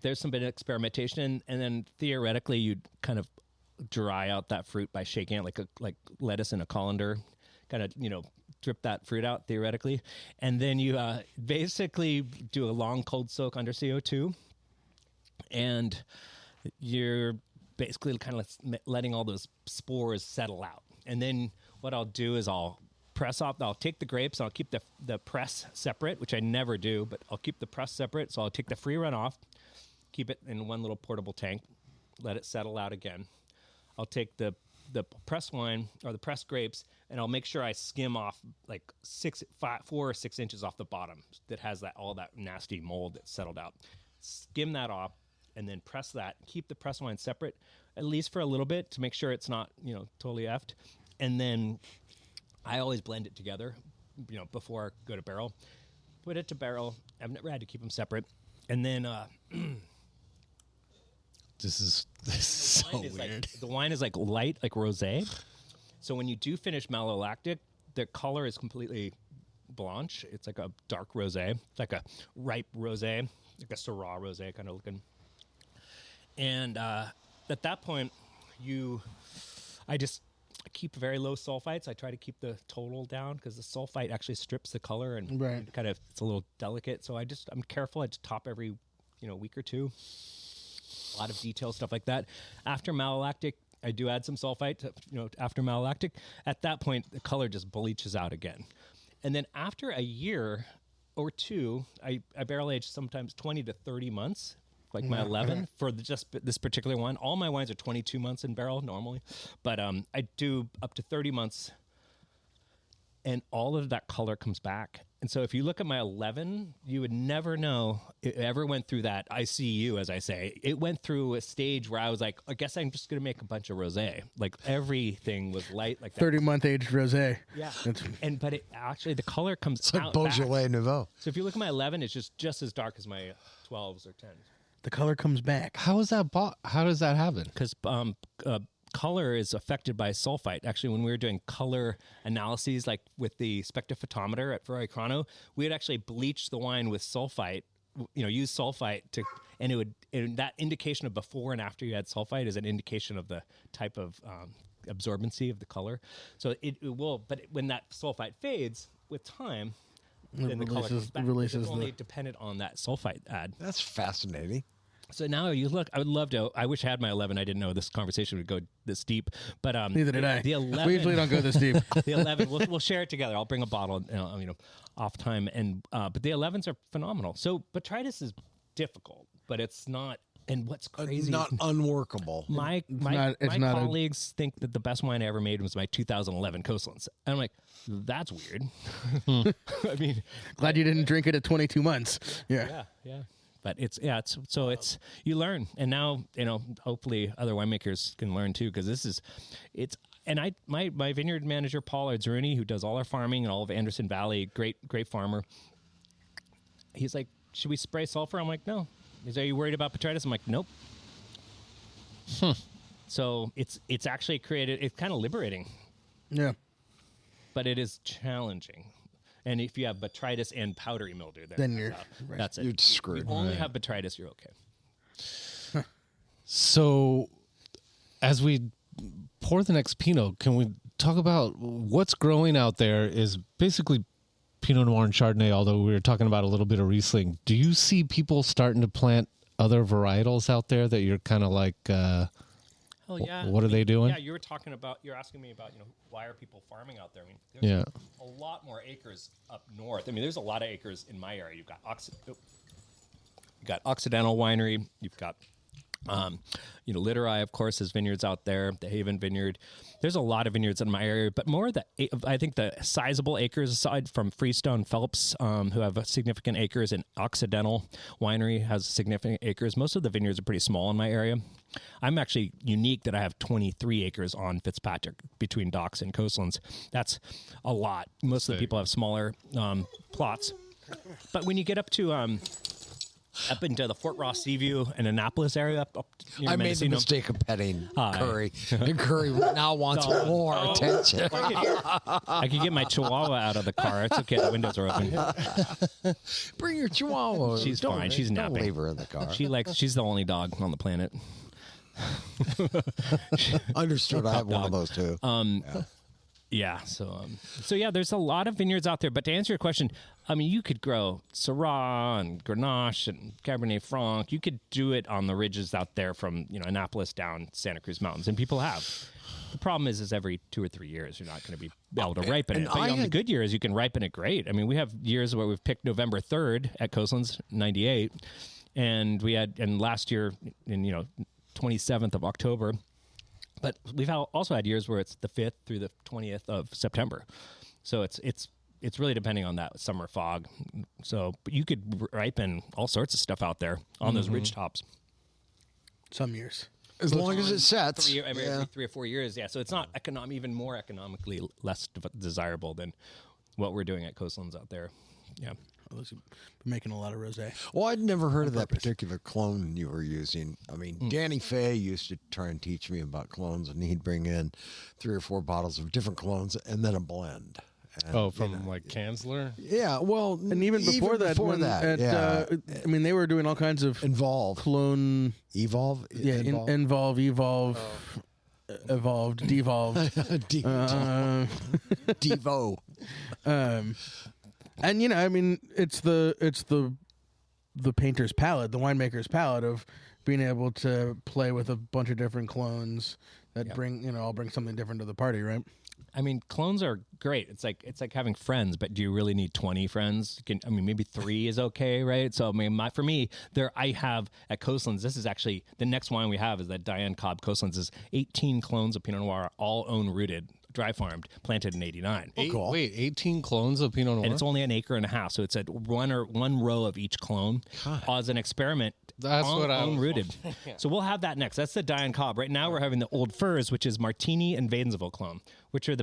there's some bit of experimentation, and then theoretically you'd kind of dry out that fruit by shaking it like lettuce in a colander, kind of drip that fruit out theoretically, and then you basically do a long cold soak under CO2, and you're basically kind of letting all those spores settle out. And then what I'll do is I'll take the grapes and I'll keep the press separate, which I never do, but I'll keep the press separate. So I'll take the free run off, keep it in one little portable tank, let it settle out again. I'll take the pressed wine or the pressed grapes, and I'll make sure I skim off like 4 or 6 inches off the bottom that has all that nasty mold that's settled out. Skim that off, and then press that. Keep the pressed wine separate, at least for a little bit, to make sure it's not totally effed. And then I always blend it together, before I go to barrel. Put it to barrel. I've never had to keep them separate. And then this is so weird. The wine is like light, like rosé. So when you do finish malolactic, the color is completely blanche. It's like a dark rosé. It's like a ripe rosé, like a Syrah rosé kind of looking. And at that point, I just keep very low sulfites. I try to keep the total down because the sulfite actually strips the color and kind of it's a little delicate. So I'm careful. I just top every week or two. A lot of detail stuff like that. After malolactic, I do add some sulfite. After malolactic, at that point the color just bleaches out again. And then after a year or two, I barrel age sometimes 20 to 30 months. Like my 11 for just this particular one. All my wines are 22 months in barrel normally, but I do up to 30 months, and all of that color comes back. And so if you look at my 11, you would never know it ever went through that ICU, as I say. It went through a stage where I was like, I guess I'm just going to make a bunch of rosé. Like everything was light like that. 30-month aged rosé. Yeah. But it actually, the color comes It's like out Beaujolais back. Nouveau. So if you look at my 11, it's just as dark as my 12s or 10s. The color comes back. How is that how does that happen? Because color is affected by sulfite. Actually, when we were doing color analyses, like with the spectrophotometer at Ferrari Chrono, we would actually bleach the wine with sulfite. Use sulfite that indication of before and after you had sulfite is an indication of the type of absorbency of the color. So it will, but when that sulfite fades with time, then the color comes back. It's only dependent on that sulfite add. That's fascinating. So now you look. I would love to. I wish I had my 11. I didn't know this conversation would go this deep. But neither did I. The 11, we usually don't go this deep. The 11. We'll share it together. I'll bring a bottle. Off time. And but the 11s are phenomenal. So botrytis is difficult, but it's not. And what's crazy? Not unworkable. My colleagues think that the best wine I ever made was my 2011 Coastlands. And I'm like, that's weird. I mean, glad you didn't drink it at 22 months. Yeah. But it's you learn, and now hopefully other winemakers can learn too, because my vineyard manager Paul Ardzruni, who does all our farming and all of Anderson Valley, great farmer. He's like, should we spray sulfur? I'm like, no. He's, are you worried about botrytis? I'm like, nope. So it's actually created. It's kind of liberating. Yeah. But it is challenging. And if you have botrytis and powdery mildew, then you're that's it. You're screwed. If you only have botrytis, you're okay. So, as we pour the next Pinot, can we talk about what's growing out there? Is basically Pinot Noir and Chardonnay, although we were talking about a little bit of Riesling. Do you see people starting to plant other varietals out there that you're kind of like, hell yeah. What are they doing? Yeah, you're asking me about, why are people farming out there? I mean, there's a lot more acres up north. I mean, there's a lot of acres in my area. You've got Occidental Winery. You've got Literai, of course, has vineyards out there. The Haven Vineyard. There's a lot of vineyards in my area, but more I think the sizable acres, aside from Freestone Phelps, who have significant acres, and Occidental Winery has significant acres. Most of the vineyards are pretty small in my area. I'm actually unique that I have 23 acres on Fitzpatrick between docks and coastlands. That's a lot. Most of the people have smaller plots. But when you get up to up into the Fort Ross Seaview and Annapolis area, up near I made the Mendocino. mistake of petting Curry. And Curry now wants more attention. I could get my Chihuahua out of the car. It's okay. The windows are open. Bring your Chihuahua. She's fine. She's don't napping. leave her in the car. She's the only dog on the planet. Understood. I have one of those too. Yeah. So yeah, there's a lot of vineyards out there. But to answer your question, I mean, you could grow Syrah and Grenache and Cabernet Franc. You could do it on the ridges out there from Annapolis down Santa Cruz Mountains, and people have. The problem is every 2 or 3 years you're not going to be able to ripen it. But on the good years, you can ripen it great. I mean, we have years where we've picked November 3rd at Coastlands, 98, and last year in 27th of October. But we've also had years where it's the 5th through the 20th of September. So it's really depending on that summer fog. So but you could ripen all sorts of stuff out there on those ridge tops. Some years. As long as it sets. Every 3 or 4 years, yeah. So it's not even more economically less desirable than what we're doing at Coastlands out there. Yeah. Unless you're making a lot of rosé. Well, I'd never heard of that particular clone you were using. I mean, Danny Fay used to try and teach me about clones, and he'd bring in 3 or 4 bottles of different clones and then a blend. And, from like Kanzler? Yeah, well, and even before that, I mean, they were doing all kinds of clone, evolved, evolved, devolved, Devo. And I mean, it's the painter's palette, the winemaker's palette of being able to play with a bunch of different clones that bring all bring something different to the party, right? I mean, clones are great. It's like having friends, but do you really need 20 friends? Maybe 3 is okay, right? So I mean, for me, I have at Coastlands. This is actually the next wine we have is that Diane Cobb Coastlands is 18 clones of Pinot Noir, all own rooted, dry farmed, planted in '89. Cool. Wait, 18 clones of Pinot Noir, and it's only an acre and a half, so it's at one row of each clone as an experiment. That's what I own rooted. So we'll have that next. That's the Diane Cobb. Right now we're having the Old Furs, which is Martini and Wadensville clone, which are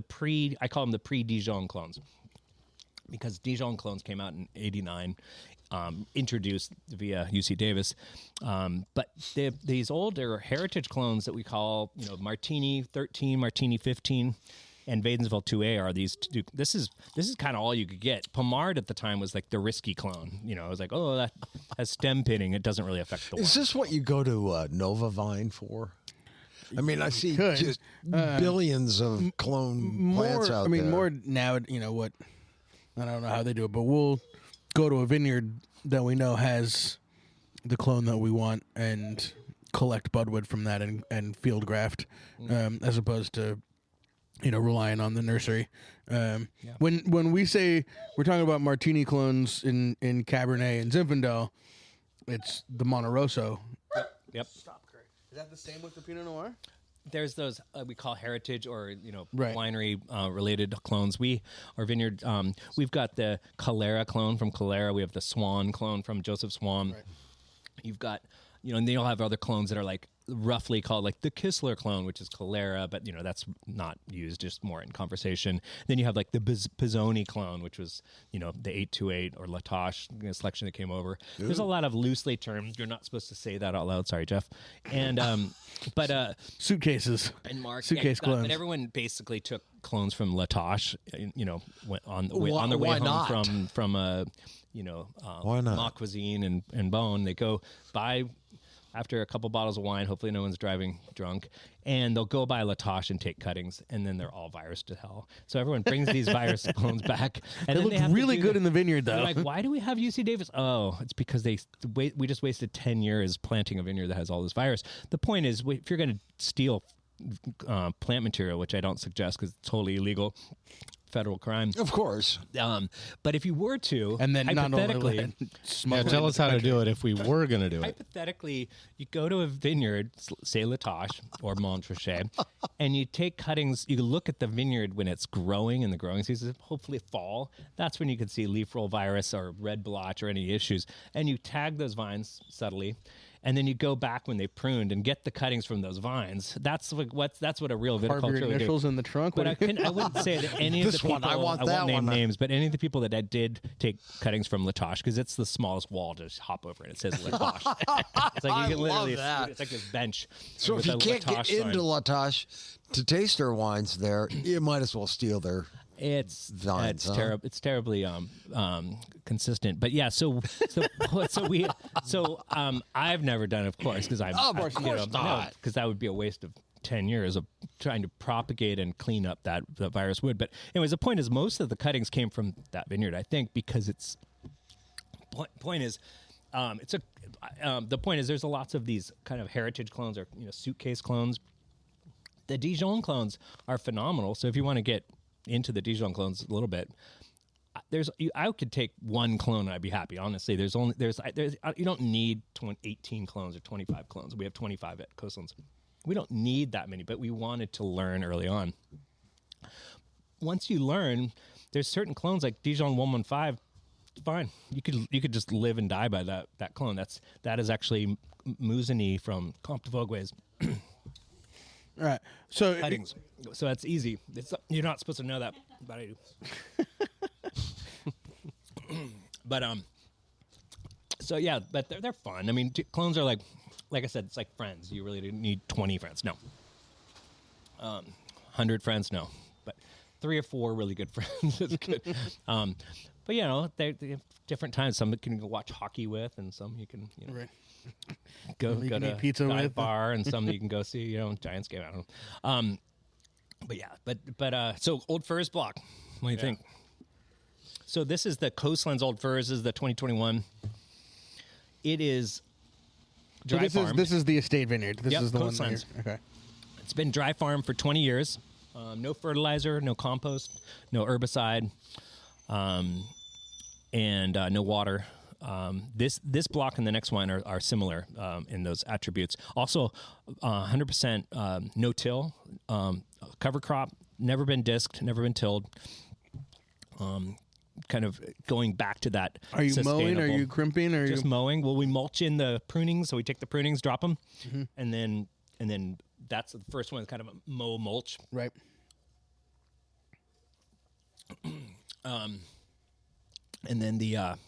I call them the pre-Dijon clones, because Dijon clones came out in '89, introduced via UC Davis. But they have these older heritage clones that we call, Martini 13, Martini 15. And Wadensville 2A are these two. This is kind of all you could get. Pomard at the time was like the risky clone. It was like, oh, that has stem pitting. It doesn't really affect the wine. Is this what you go to Nova Vine for? I mean, I see just billions of clone plants out there. I mean, more now, what, I don't know how they do it, but we'll go to a vineyard that we know has the clone that we want and collect budwood from that and field graft, as opposed to relying on the nursery. When we say we're talking about Martini clones in Cabernet and Zinfandel, it's the Monte Rosso. Yep. Stop, Curry. Is that the same with the Pinot Noir? There's those we call heritage or right. winery related clones. Our vineyard, we've got the Calera clone from Calera. We have the Swan clone from Joseph Swan. Right. You've got and they all have other clones that are like roughly called like the Kistler clone, which is Calera, but that's not used, just more in conversation. Then you have like the Pizzoni clone, which was the 828 or La Tâche selection that came over. Ooh. There's a lot of loosely termed. You're not supposed to say that out loud. Sorry, Jeff. And but suitcases and Mark suitcase clones. But everyone basically took clones from La Tâche. On their way home from Ma Cuisine and Bone. They go buy. After a couple bottles of wine, hopefully no one's driving drunk, and they'll go buy La Tâche and take cuttings, and then they're all virus to hell. So everyone brings these virus clones back. And they look really good in the vineyard, though. They're like, why do we have UC Davis? Oh, it's because we just wasted 10 years planting a vineyard that has all this virus. The point is, if you're going to steal plant material, which I don't suggest because it's totally illegal, federal crime. Of course. But if you were to, And then not only hypothetically, tell us how to do it if we were going to do it. hypothetically, you go to a vineyard, say La Tâche or Montrachet, and you take cuttings. You look at the vineyard when it's growing in the growing season, hopefully fall. That's when you can see leaf roll virus or red blotch or any issues. And you tag those vines subtly. And then you go back when they pruned and get the cuttings from those vines. That's what a real Carve your viticulture would do. initials in the trunk. But I wouldn't say that any of the This people, one, I want that won't name one. names, but any of the people that I did take cuttings from La Tâche, because it's the smallest wall to just hop over and it says La Tâche. It's like you can literally, it's like this bench. So if with you a can't La get Tâche into sign. La Tâche to taste their wines there, you might as well steal their. It's Vines, huh? terrible. It's terribly consistent. But yeah, I've never done it, of course, because because that would be a waste of 10 years of trying to propagate and clean up that virus wood. But anyways, the point is most of the cuttings came from that vineyard, I think, because it's point is the point is there's lots of these kind of heritage clones or suitcase clones. The Dijon clones are phenomenal. So if you want to get into the Dijon clones a little bit, I could take one clone and I'd be happy. Honestly, there's you don't need 18 clones or 25 clones. We have 25 at Coastlands. We don't need that many, but we wanted to learn early on. Once you learn, there's certain clones like Dijon 115. Fine, you could just live and die by that clone. That is actually Musigny from Comte de Vogües. All right. So Cuttings. So that's easy. You're not supposed to know that, but I do. But so yeah, but they're fun. I mean, clones are like I said, it's like friends. You really didn't need 20 friends. No. 100 friends, no. But 3 or 4 really good friends is good. But they have different times. Some you can go watch hockey with, and some you can right. go You can to eat pizza dive with. bar, and some you can go see Giants game. I don't know. But yeah, but so Old Firs block. What do you think? So this is the Coastlands Old Firs. This is the 2021. It is dry farm. This is the estate vineyard. This Yep, is the Coastlands. one. Okay. It's been dry farm for 20 years. No fertilizer, no compost, no herbicide, and no water. This block and the next one are similar in those attributes. Also, 100% no-till, cover crop, never been disked, never been tilled. Kind of going back to that. Are you mowing? Are you crimping? Or just mowing? Well, we mulch in the prunings, so we take the prunings, drop them, and then that's the first one. Kind of a mow mulch, right? And then the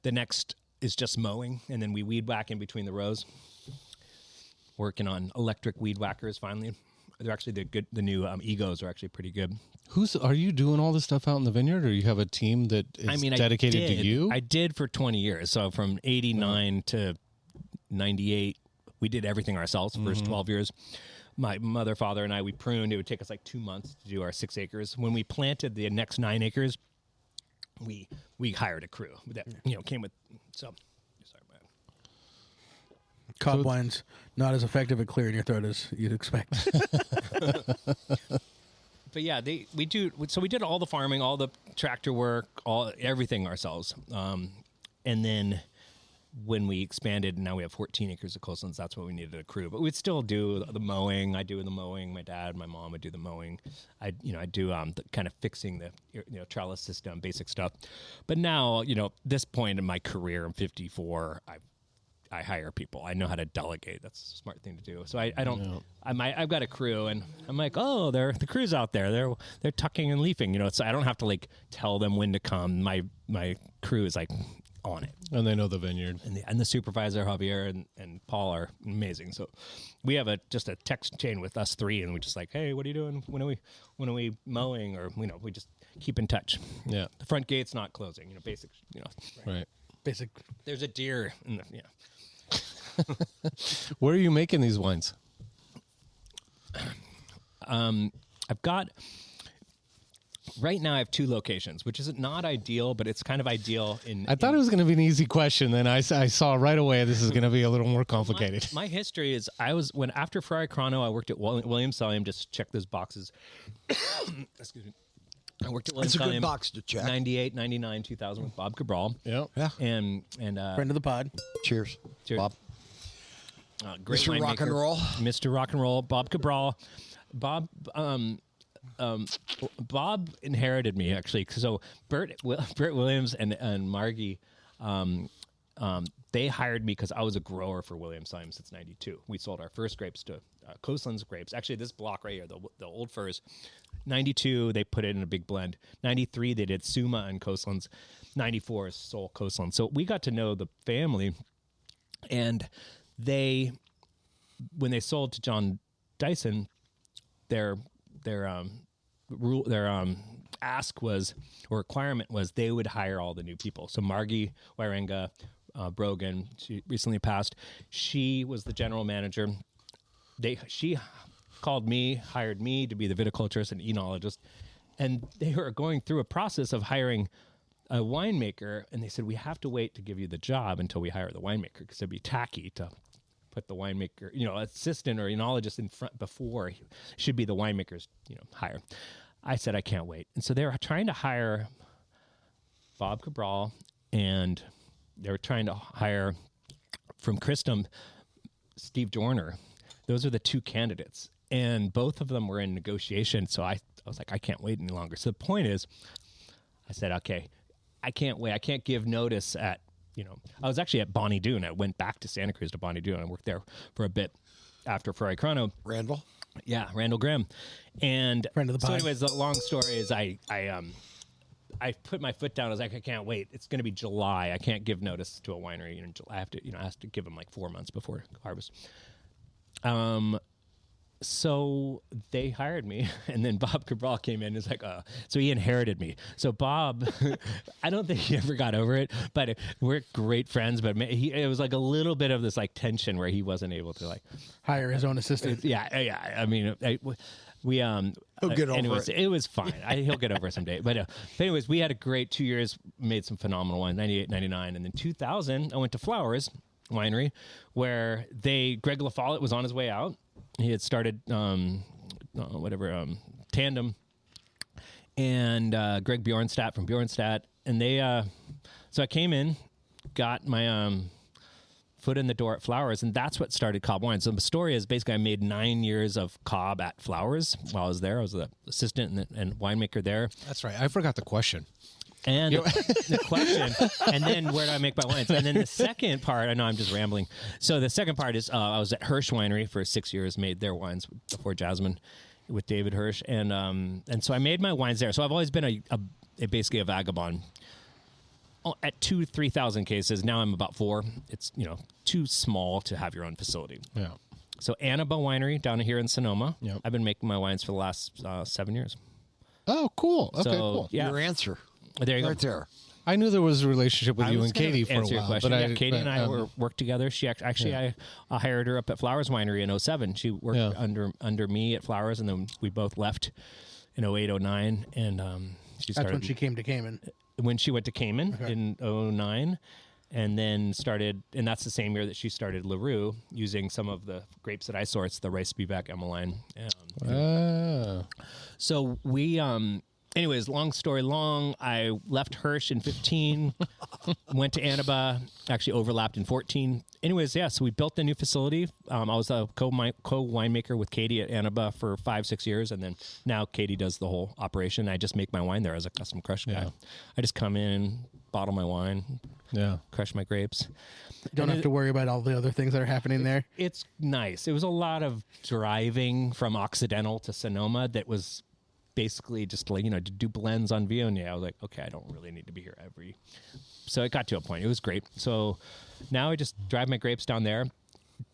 next is just mowing, and then we weed whack in between the rows. Working on electric weed whackers finally. They're actually the new Egos are actually pretty good. Are you doing all this stuff out in the vineyard, or you have a team that is dedicated to you? I did for 20 years. So from 89 to 98, we did everything ourselves the first 12 years. My mother, father, and I, we pruned. It would take us like 2 months to do our 6 acres. When we planted the next 9 acres, we hired a crew that came with. So, sorry, man. Cobb wine's not as effective at clearing your throat as you'd expect. But yeah, we do. So we did all the farming, all the tractor work, everything ourselves. And then when we expanded, now we have 14 acres of coastlands. That's what we needed a crew. But we'd still do the mowing. I do the mowing. My dad, my mom would do the mowing. I do the kind of fixing the trellis system, basic stuff. But now, this point in my career, I'm 54. I hire people. I know how to delegate. That's a smart thing to do. So I don't. Yeah. I've got a crew, and I'm like, oh, the crew's out there. They're tucking and leafing. So I don't have to like tell them when to come. My crew is like on it, and they know the vineyard. And the supervisor Javier and Paul are amazing. So we have just a text chain with us 3, and we just like, hey, what are you doing? When are we mowing? Or we just keep in touch. Yeah, the front gate's not closing. Basic. Right. Basic. There's a deer in the. Where are you making these wines? I've got right now. I have 2 locations, which is not ideal, but it's kind of ideal. I thought it was going to be an easy question. Then I saw right away this is going to be a little more complicated. My history is after Ferrari Crono, I worked at Williams Selyem. Just check those boxes. Excuse me. I worked at Williams It's a good Selyem, box to check. 98, 99, 2000 with Bob Cabral. Yep. Yeah. And Friend of the pod. Cheers, Cheers. Bob. Great Mr. Rock and winemaker. Roll. Mr. Rock and Roll, Bob Cabral. Bob inherited me, actually. So Bert Williams and Margie, they hired me because I was a grower for Williams Selyem since 92. We sold our first grapes to Coastlands grapes. Actually, this block right here, the Old Firs, 92, they put it in a big blend. 93, they did Suma and Coastlands. 94 is Sol Coastlands. So we got to know the family, and when they sold to John Dyson, their ask was, or requirement was, they would hire all the new people. So Margie Wairenga Brogan, she recently passed. She was the general manager. She called me, hired me to be the viticulturist and enologist, and they were going through a process of hiring a winemaker, and they said, we have to wait to give you the job until we hire the winemaker, because it'd be tacky to put the winemaker, assistant or enologist in front before he should be the winemaker's, hire. I said, I can't wait. And so they were trying to hire Bob Cabral, and they were trying to hire from Christum, Steve Joyner. Those are the two candidates. And both of them were in negotiation. So I was like, I can't wait any longer. So the point is, I said, okay, I can't wait. I can't give notice at, I was actually at Bonnie Doon. I went back to Santa Cruz to Bonnie Doon. I worked there for a bit after Ferrari Chrono. Randall? Yeah, Randall Graham. And Friend of the so pod. anyways, the long story is I put my foot down. I was like, I can't wait. It's going to be July. I can't give notice to a winery in July. I have to give them like 4 months before harvest. So they hired me, and then Bob Cabral came in and was like, so he inherited me. So Bob, I don't think he ever got over it, but we're great friends, but it was like a little bit of this like tension where he wasn't able to like Hire his own assistant. Yeah. I mean, we He'll get over anyways, it. It was fine. He'll get over it someday. But anyways, we had a great 2 years, made some phenomenal wine, 98, 99. And then 2000, I went to Flowers Winery, where Greg LaFollette was on his way out. He had started Tandem, and Greg Bjornstadt from Bjornstadt. And so I came in, got my foot in the door at Flowers, and that's what started Cobb Wine. So the story is basically I made 9 years of Cobb at Flowers while I was there. I was the assistant and winemaker there. That's right. I forgot the question. And the question, and then where do I make my wines? And then the second part, I know I'm just rambling. So the second part is I was at Hirsch Winery for 6 years, made their wines before Jasmine with David Hirsch. And so I made my wines there. So I've always been basically a vagabond. At 2,000-3,000 cases. Now I'm about 4. It's, too small to have your own facility. Yeah. So Annaba Winery down here in Sonoma. Yep. I've been making my wines for the last 7 years. Oh, cool. Okay, So, cool. yeah. Your answer. There you Right go. there. I knew there was a relationship with I you was and gonna Katie for a answer your while. question. But Yeah, Katie and I worked together. She actually, Yeah. I hired her up at Flowers Winery in 07. She worked Yeah. under me at Flowers, and then we both left in 08, 09. And she started That's when she came to Cayman. when she went to Cayman in 09, and then started, and that's the same year that she started LaRue, using some of the grapes that I sourced, the Rice Spivak Emmeline. So we, anyways, long story long, I left Hirsch in 15, went to Annaba, actually overlapped in 14. Anyways, yeah, so we built the new facility. I was a co-winemaker with Katie at Annaba for 5-6 years, and then now Katie does the whole operation. I just make my wine there as a custom crush guy. Yeah. I just come in, bottle my wine, crush my grapes. Don't have to worry about all the other things that are happening there. It's nice. It was a lot of driving from Occidental to Sonoma that was basically just like, to do blends on Viognier. I was like, okay, I don't really need to be here so it got to a point. It was great. So now I just drive my grapes down there.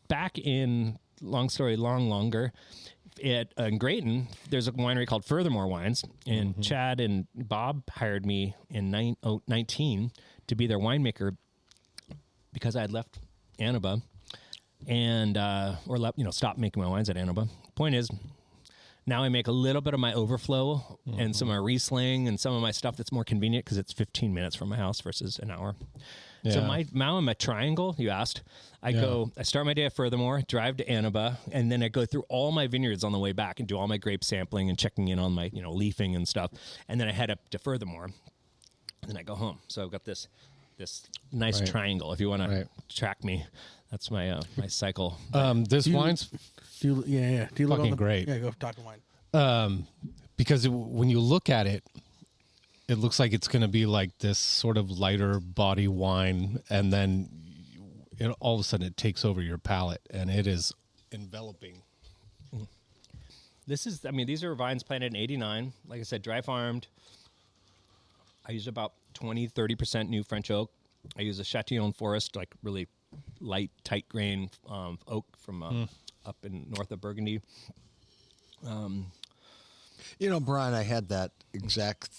Back in, long story longer, in Grayton, there's a winery called Furthermore Wines, and Chad and Bob hired me in 19 to be their winemaker because I had left Annaba and stopped making my wines at Annaba. Point is, Now I make a little bit of my overflow and some of my Riesling and some of my stuff that's more convenient because it's 15 minutes from my house versus an hour. Yeah. So now I'm a triangle, you asked. I start my day at Furthermore, drive to Annaba, and then I go through all my vineyards on the way back and do all my grape sampling and checking in on my, leafing and stuff. And then I head up to Furthermore, and then I go home. So I've got this nice triangle. If you want to track me, that's my my cycle. This wine's Do you look fucking great. Yeah, go talk wine. Because when you look at it, it looks like it's going to be like this sort of lighter body wine, and then all of a sudden it takes over your palate, and it is enveloping. These are vines planted in 89. Like I said, dry farmed. I use about 20-30% new French oak. I use a Chatillon forest, like really light, tight grain oak from up in north of Burgundy. Brian, I had that exact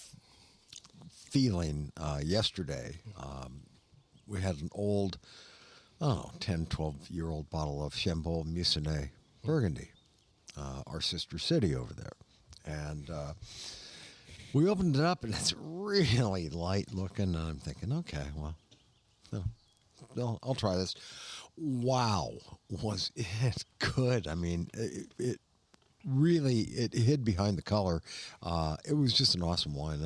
feeling yesterday. We had an old, 10, 12-year-old bottle of Chambolle Mucinet Burgundy, our sister city over there. And we opened it up, and it's really light looking. And I'm thinking, okay, well, I'll try this. Wow, was it good? I mean, it really, it hid behind the color. It was just an awesome wine.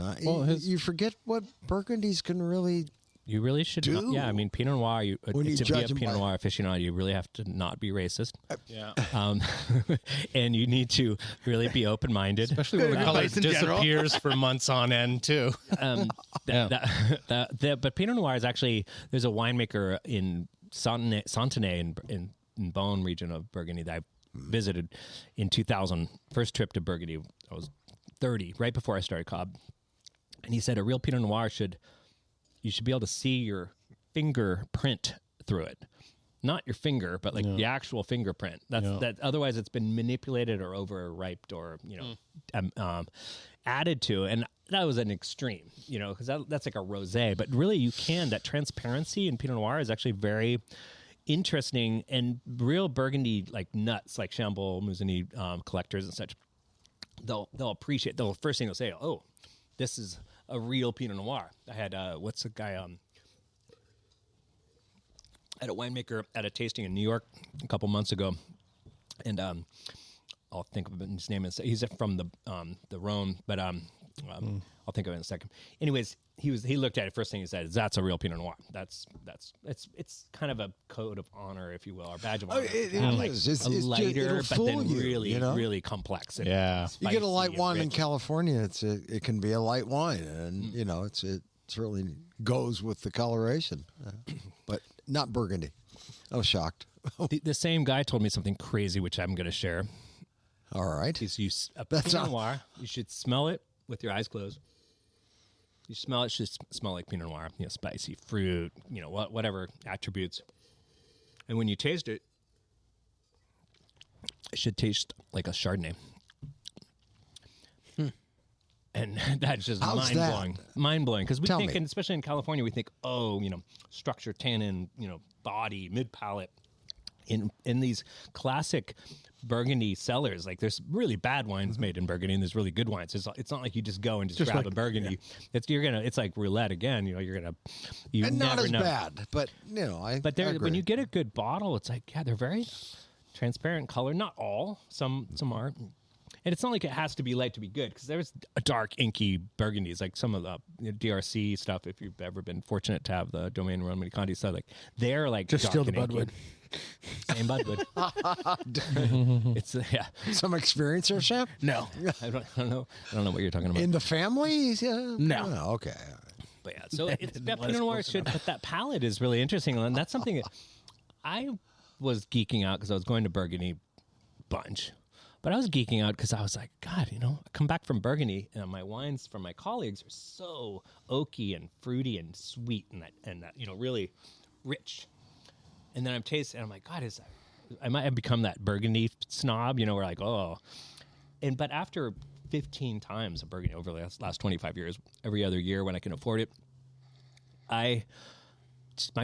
You forget what Burgundies can really You really should do. not. Yeah, I mean, Pinot Noir, to be a judge 'em Pinot by- Noir aficionado, you really have to not be racist. Yeah. And you need to really be open-minded. Especially when the color Advice in general. disappears for months on end, too. But Pinot Noir is actually, there's a winemaker in Santenay in Beaune region of Burgundy that I visited in 2000. First trip to Burgundy, I was 30, right before I started Cobb. And he said a real Pinot Noir you should be able to see your fingerprint through it. Not your finger, but like the actual fingerprint. That. Otherwise, it's been manipulated or over-ripe or, added to. And that was an extreme, because that's like a rosé. But really, that transparency in Pinot Noir is actually very interesting, and real Burgundy like nuts, like Chambolle Mucinet collectors and such, they'll appreciate. First thing they'll say, "Oh, this is a real Pinot Noir." I had what's the guy? I had a winemaker at a tasting in New York a couple months ago, and I'll think of his name. He's from the Rhone, but I'll think of it in a second. Anyways, he looked at it. First thing he said is, "That's a real Pinot Noir." It's kind of a code of honor, if you will, or badge of honor. It is. It's lighter, it'll but fool then you, really, really complex. And You get a light spicy and wine in rich. California, it can be a light wine, and it really goes with the coloration, but not Burgundy. I was shocked. The same guy told me something crazy, which I'm going to share. All right, Pinot Noir, you should smell it with your eyes closed. You smell it, should smell like Pinot Noir, spicy fruit, whatever attributes. And when you taste it, it should taste like a Chardonnay. And that's just How's mind-blowing. that? Mind-blowing. Because we Tell think, me. and especially in California, we think, structure, tannin, body, mid-palate. In these classic Burgundy cellars, like there's really bad wines made in Burgundy, and there's really good wines. It's not like you just go and just grab a Burgundy. Yeah. It's like roulette again. You and never not as know. bad, but I agree. When you get a good bottle, it's like they're very transparent color. Not all, some aren't. And it's not like it has to be light to be good, because there's a dark, inky Burgundies, like some of the DRC stuff. If you've ever been fortunate to have the Domaine Romanée-Conti stuff, like they're like Just dark steal the and inky. Budwood. Same Budwood. It's Some experience there, Sam? No. I don't know what you're talking about. In the family? Yeah. No. Oh, okay. But yeah, so Pinot Noir should, but that palette is really interesting, and that's something that I was geeking out because I was going to Burgundy bunch. But I was geeking out because I was like, God, I come back from Burgundy, and my wines from my colleagues are so oaky and fruity and sweet, and that really rich. And then I'm tasting, and I'm like, God, I might have become that Burgundy snob, we're like, oh. But after 15 times of Burgundy over the last 25 years, every other year when I can afford it, my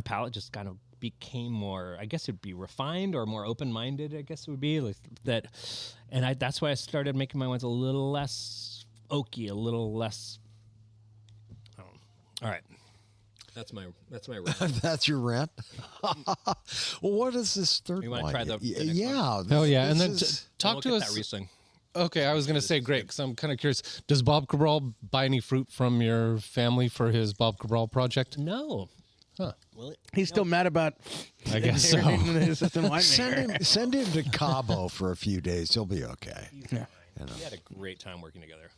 palate just kind of became more, I guess it'd be refined or more open-minded, I guess it would be like that. And that's why I started making my wines a little less oaky, a little less. All right. That's my rant. That's your rant. Well, what is this third You wine? want to try the next one? Yeah. Oh yeah, and then is- talk to Look at us. that Riesling. Okay, I was going to say great because I'm kind of curious. Does Bob Cabral buy any fruit from your family for his Bob Cabral project? No. Huh. Well, He's still mad about. I guess so. inheriting the assistant winemaker. send him to Cabo for a few days. He'll be okay. Yeah. we had a great time working together.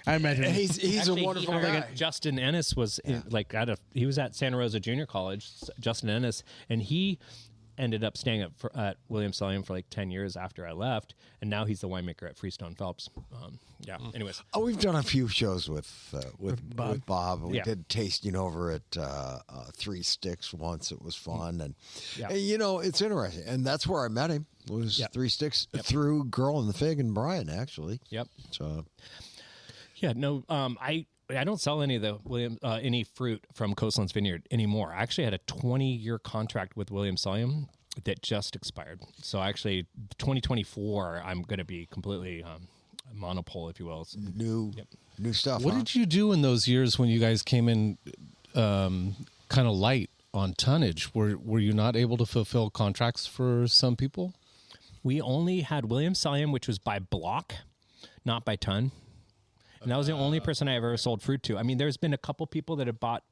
I imagine He's Actually, a wonderful he hired guy. Justin Ennis was he was at Santa Rosa Junior College. Justin Ennis, and he ended up staying at Williams Selyem for like 10 years after I left, and now he's the winemaker at Freestone Phelps. Anyways, Oh, we've done a few shows with Bob. We Yeah. did tasting over at Three Sticks once. It was fun, and Yeah. it's interesting. And that's where I met him. Was Yep. Three Sticks through Girl and the Fig and Brian actually. yep. So Yeah, no, I don't sell any of the any fruit from Coastlands Vineyard anymore. I actually had a 20-year contract with Williams Selyem that just expired. So actually, 2024, I'm going to be completely monopole, if you will. new stuff. What huh? did you do in those years when you guys came in kind of light on tonnage? Were you not able to fulfill contracts for some people? We only had Williams Selyem, which was by block, not by ton. And that was the only person I ever sold fruit to. I mean, there's been a couple people that have bought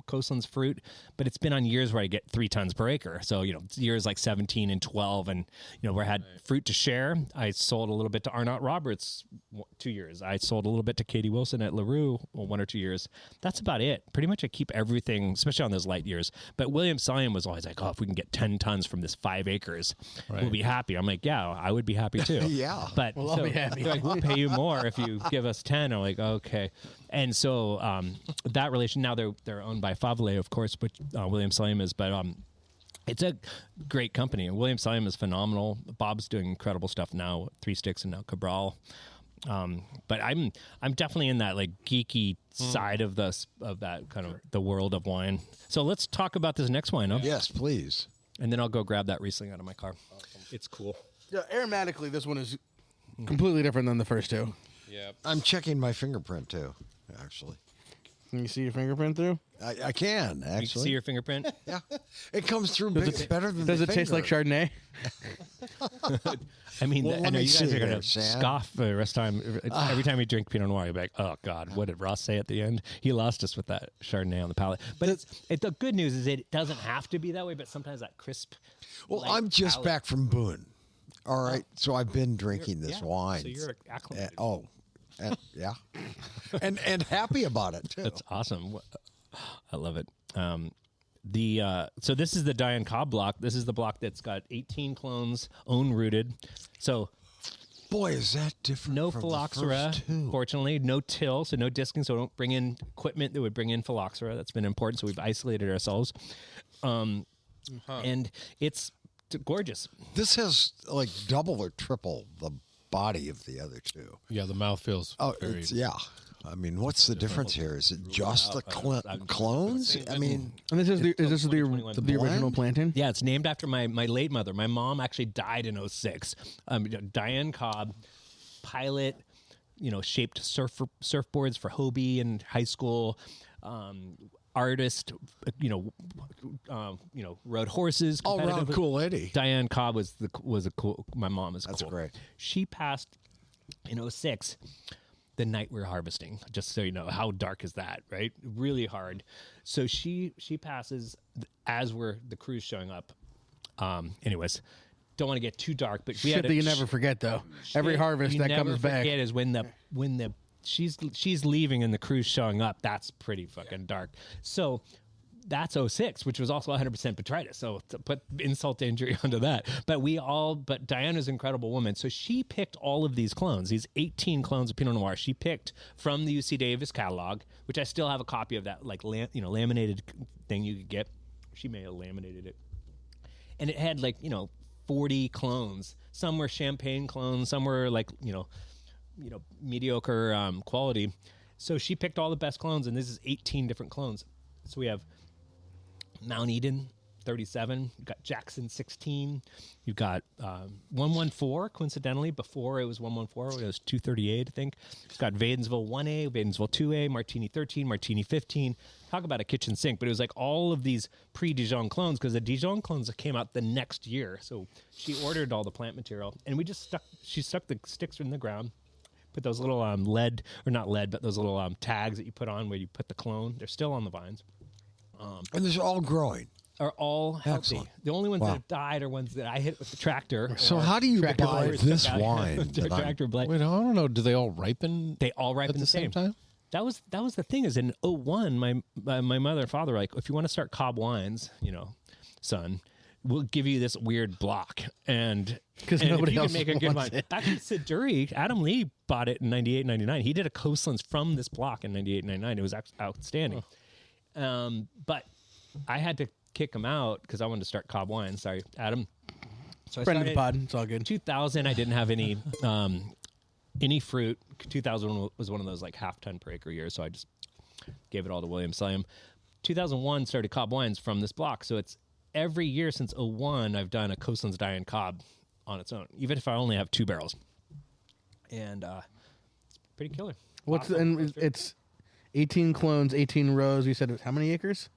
Coastlands fruit, but it's been on years where I get 3 tons per acre. So, years like 17 and 12, and, where I had fruit to share. I sold a little bit to Arnott Roberts 2 years. I sold a little bit to Katie Wilson at LaRue 1 or 2 years. That's about it. Pretty much I keep everything, especially on those light years. But Williams Selyem was always like, if we can get 10 tons from this 5 acres, we'll be happy. I'm like, yeah, I would be happy too. Yeah. But Well, I'll be happy. they're like, we'll pay you more if you give us 10. I'm like, okay. And so that relation, now they're owned by Favre, of course, which Williams Selyem is, but it's a great company. And Williams Selyem is phenomenal. Bob's doing incredible stuff now, Three Sticks and now Cabral. But I'm definitely in that like geeky side of that kind of the world of wine. So let's talk about this next wine, huh? Yes, please. And then I'll go grab that Riesling out of my car. It's cool. Yeah, aromatically, this one is completely different than the first two. Yeah. I'm checking my fingerprint too. Actually, Can you see your fingerprint through? I can You actually. can see your fingerprint? Yeah, it comes through better than. Does the it taste like finger. Chardonnay? I mean, Well, I let know me you guys see are going here, to Sam. scoff for the rest of the time. Every time you drink Pinot Noir, you're like, oh, God, what did Ross say at the end? He lost us with that Chardonnay on the palate. But the good news is it doesn't have to be that way, but sometimes that crisp. Well, light I'm just palate- back from Boone. All right, so I've been drinking this yeah, wine. so you're acclimated. Yeah, and happy about it too. That's awesome. I love it. So this is the Diane Cobb block. This is the block that's got 18 clones, own rooted. So Boy, is that different. no from the phylloxera, first two. fortunately. No till, so no disking. So don't bring in equipment that would bring in phylloxera. That's been important. So we've isolated ourselves. And it's gorgeous. This has like double or triple the body of the other two. Yeah, the mouth feels very... It's, yeah. I mean, what's the difference here? Is it just the clones? I mean, And this is the 2021. the original planting. Yeah, it's named after my late mother. My mom actually died in 06. Diane Cobb, pilot, shaped surfboards for Hobie in high school. Artist, rode horses. all around competitively. cool lady. Diane Cobb was a cool. My mom is That's cool. great. She passed in 06, the night we were harvesting. Just so you know, how dark is that, right? Really hard. So she passes as the crew's showing up. Anyways, don't want to get too dark, but we Shit had that you never forget though. Every harvest you that never comes back. forget is when the she's leaving and the crew's showing up. That's pretty fucking dark. So that's 06, which was also 100% botrytis. So to put insult to injury onto that. But Diana's an incredible woman. So she picked all of these clones, these 18 clones of Pinot Noir. She picked from the UC Davis catalog, which I still have a copy of that, like laminated thing you could get. She may have laminated it, and it had 40 clones. Some were champagne clones, some were mediocre quality. So she picked all the best clones, and this is 18 different clones. So we have Mount Eden, 37. You've got Jackson 16. You've got 114, coincidentally. Before it was 114, it was 238, I think. It's got Vadensville 1A, Vadensville 2A, Martini 13, Martini 15. Talk about a kitchen sink. But it was like all of these pre-Dijon clones, because the Dijon clones came out the next year. So she ordered all the plant material, and she stuck the sticks in the ground, put those little lead, or not lead, but those little tags that you put on where you put the clone. They're still on the vines. And they're all growing. Are all healthy. Excellent. The only ones that have died are ones that I hit with the tractor. So how do you buy this wine? Tractor blade. Wait, I don't know. Do they all ripen? They all ripen at the same time? That was the thing. Is in 01, my mother and father were like, if you want to start Cobb wines, son, we'll give you this weird block, and nobody else can make a good wants wine. it. Actually, Siduri, Adam Lee bought it in 98, 99. He did a Coastlands from this block in 98, 99. It was outstanding. But I had to kick him out because I wanted to start Cobb wine. Sorry, Adam. So I Friend of the started pod. It's all good. 2000, I didn't have any fruit. 2000 was one of those like half ton per acre years, so I just gave it all to Williams Selyem. 2001 started Cobb wines from this block, so it's every year since 01 I've done a Coastlands Diane Cobb on its own, even if I only have 2 barrels, and it's pretty killer. It's 18 clones, 18 rows. You said it was how many acres?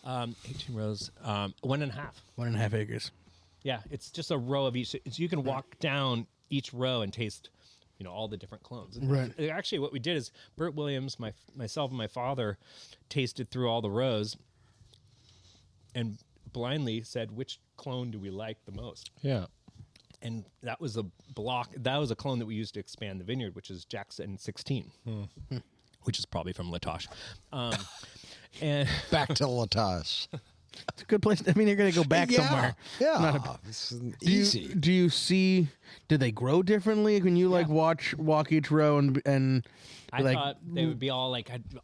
18 rows, 1.5. 1.5 acres. Yeah, it's just a row of each. So you can walk down each row and taste, all the different clones. And Right. Actually, what we did is Bert Williams, myself, and my father tasted through all the rows, and blindly said, which clone do we like the most? Yeah. And that was a block. That was a clone that we used to expand the vineyard, which is Jackson 16, which is probably from Latoche. And Back to Latoche. It's a good place. I mean, you're going to go back somewhere. Yeah, it's easy. Do you see? Do they grow differently when you walk each row and I thought they would be all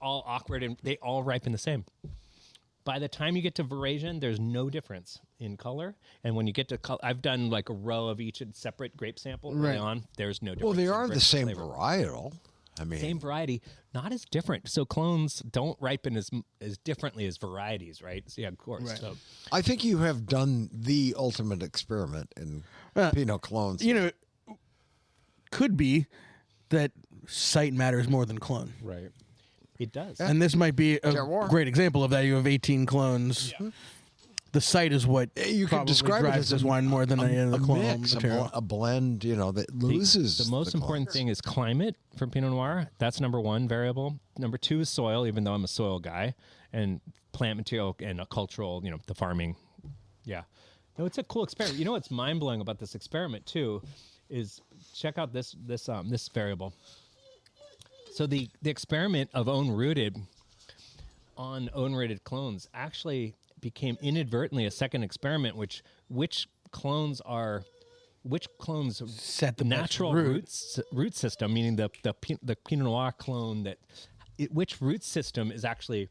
awkward, and they all ripen the same. By the time you get to Verasion, there's no difference in color. And when you get to color, I've done like a row of each separate grape sample early on. There's no difference. Well, they in are the grape same flavor. varietal. I mean, Same variety, not as different. So clones don't ripen as differently as varieties, right? So, yeah, of course. Right. So, I think you have done the ultimate experiment in Pinot clones. Could be that site matters more than clone. Right. it does. And this might be a Terroir. great example of that. You have 18 clones. Yeah. The site is what You could probably describe it drives as this wine more than any of the a clone mix, material. a blend, that loses. The most important clones. thing is climate for Pinot Noir. That's number one variable. Number two is soil, even though I'm a soil guy, and plant material and a cultural, the farming. Yeah. No, it's a cool experiment. You know what's mind blowing about this experiment too is check out this variable. So the experiment of own rooted clones actually became inadvertently a second experiment, which clones Set the natural root system, meaning the Pinot Noir clone which root system is actually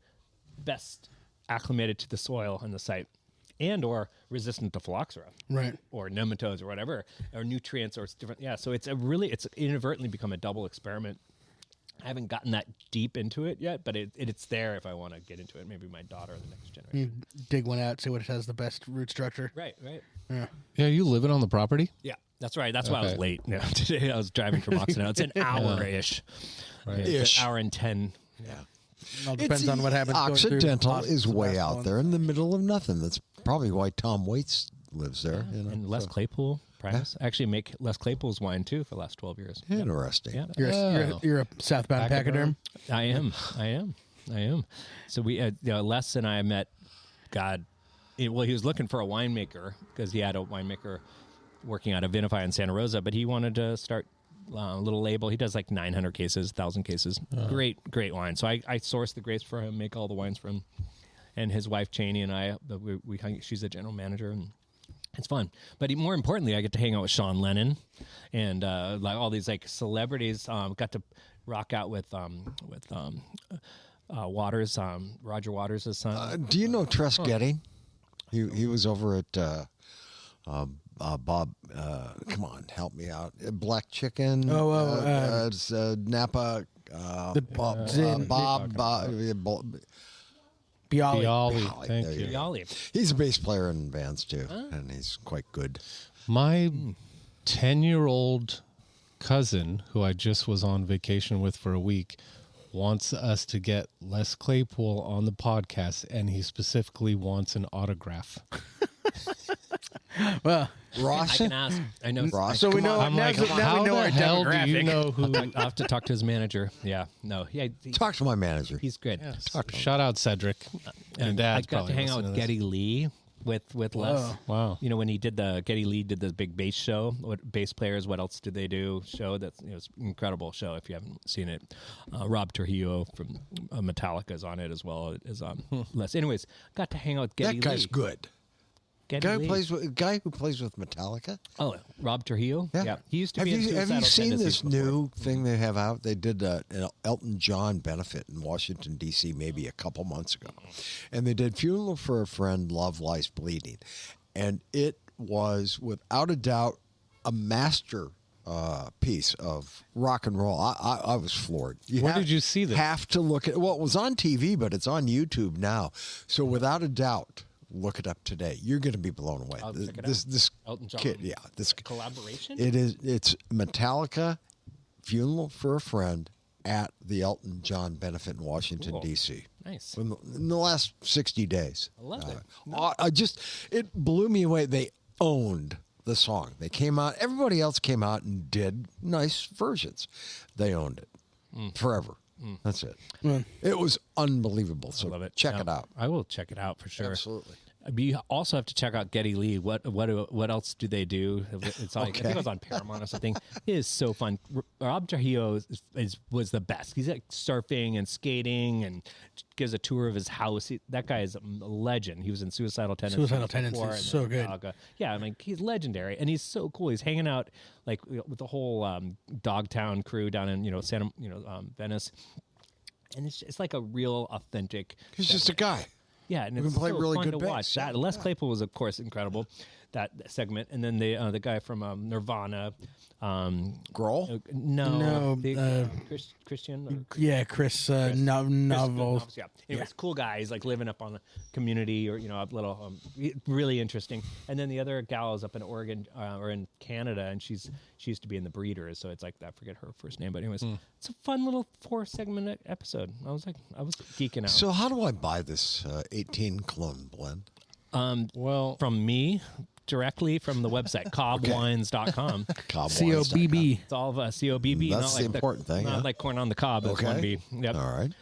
best acclimated to the soil and the site, and or resistant to phylloxera, Right. or nematodes or whatever, or nutrients, or it's different. Yeah, so it's inadvertently become a double experiment. I haven't gotten that deep into it yet, but it's there if I want to get into it. Maybe my daughter or the next generation. You dig one out, see what has the best root structure. Right. Yeah, you living on the property? Yeah, that's right. That's why I was Okay. late. Yeah, today I was driving from Occidental. It's an hour-ish. Right. It's an hour and 10. It all depends on what happens. going through Occidental Boston, is the way last out one. there in the middle of nothing. That's probably why Tom Waits lives there. And Les Claypool practice. I actually make Les Claypool's wine too for the last 12 years. Interesting. Yeah. You're a southbound pachyderm. I am. So we, Les and I met. He was looking for a winemaker because he had a winemaker working out of Vinify in Santa Rosa, but he wanted to start a little label. He does like 900 cases, 1,000 cases. Great wine. So I source the grapes for him, make all the wines for him, and his wife Cheney and I. She's the general manager, and it's fun. But more importantly, I get to hang out with Sean Lennon and like all these like celebrities. Got to rock out with Waters, Roger Waters' son. Do you know Tress Getting? He was over at Bob. Come on, help me out. Black Chicken. It's Napa. Bob. Bialy. Thank there you. you go. Bialy. He's a bass player in bands too, and he's quite good. My 10-year-old cousin, who I just was on vacation with for a week, wants us to get Les Claypool on the podcast, and he specifically wants an autograph. Well, Ross, I can ask. I know. Ross, so we come know. on. I'm now, like, now how we know the our hell do demographic. you know who? I'll have to talk to his manager. Yeah. No. Yeah. Talk to my manager. He's good. Shout out Cedric. And I Dad's got to probably hang out listening with to this. Geddy Lee with Les. Wow. You know, when he did Geddy Lee did the big bass show, what bass players, what else did they do show? That's, you know, it's an incredible show if you haven't seen it. Rob Trujillo from Metallica is on it as well as Les. Anyways, got to hang out with Geddy That guy's Lee. good. Geddy Guy Lee. who plays with Metallica. Oh, Rob Trujillo? Yeah. He used to Have be in you Suicidal seen Tendencies this before. new thing they have out? They did an Elton John benefit in Washington, D.C. maybe a couple months ago. And they did Funeral for a Friend, Love Lies Bleeding. And it was, without a doubt, a master piece of rock and roll. I was floored. Where did you see this? Have to look at, well, it was on TV, but it's on YouTube now. So without a doubt, look it up today. You're going to be blown away. I'll check it This Elton John. kid, yeah, this Collaboration? It's Metallica Funeral for a Friend at the Elton John benefit in Washington, Cool. D.C. Nice. In the last 60 days. I love it. It blew me away. They owned the song. They came out, everybody else came out and did nice versions. They owned it forever. That's it. It was unbelievable. So Love it. check Yeah, it out. I will check it out for sure. Absolutely. You also have to check out Geddy Lee. What else do they do? It's like I think it was on Paramount or something. It is so fun. Rob Trujillo was the best. He's like surfing and skating and gives a tour of his house. That guy is a legend. He was in Suicidal Tendencies. Suicidal Tendencies before, is and so then good. Gaga. Yeah, I mean he's legendary and he's so cool. He's hanging out like with the whole Dogtown crew down in Venice, and it's like a real authentic. He's just a guy. Yeah, and Who it's can play so really fun good to bass. watch. That Les Claypool was, of course, incredible. That segment, and then the guy from Nirvana, Grohl? No, Christian. Yeah, Chris Novel. Yeah. Anyways, cool guy. He's like living up on the community, or a little really interesting. And then the other gal is up in Oregon or in Canada, and she used to be in the Breeders, so it's like I forget her first name, but anyways, it's a fun little 4-segment episode. I was geeking out. So how do I buy this 18 clone blend? Well, From me. Directly from the website, cobbwines.com. COBB. It's all of COBB. That's not like the important thing, Not yeah. like corn on the cob. It's Okay. one B. Yep. All right.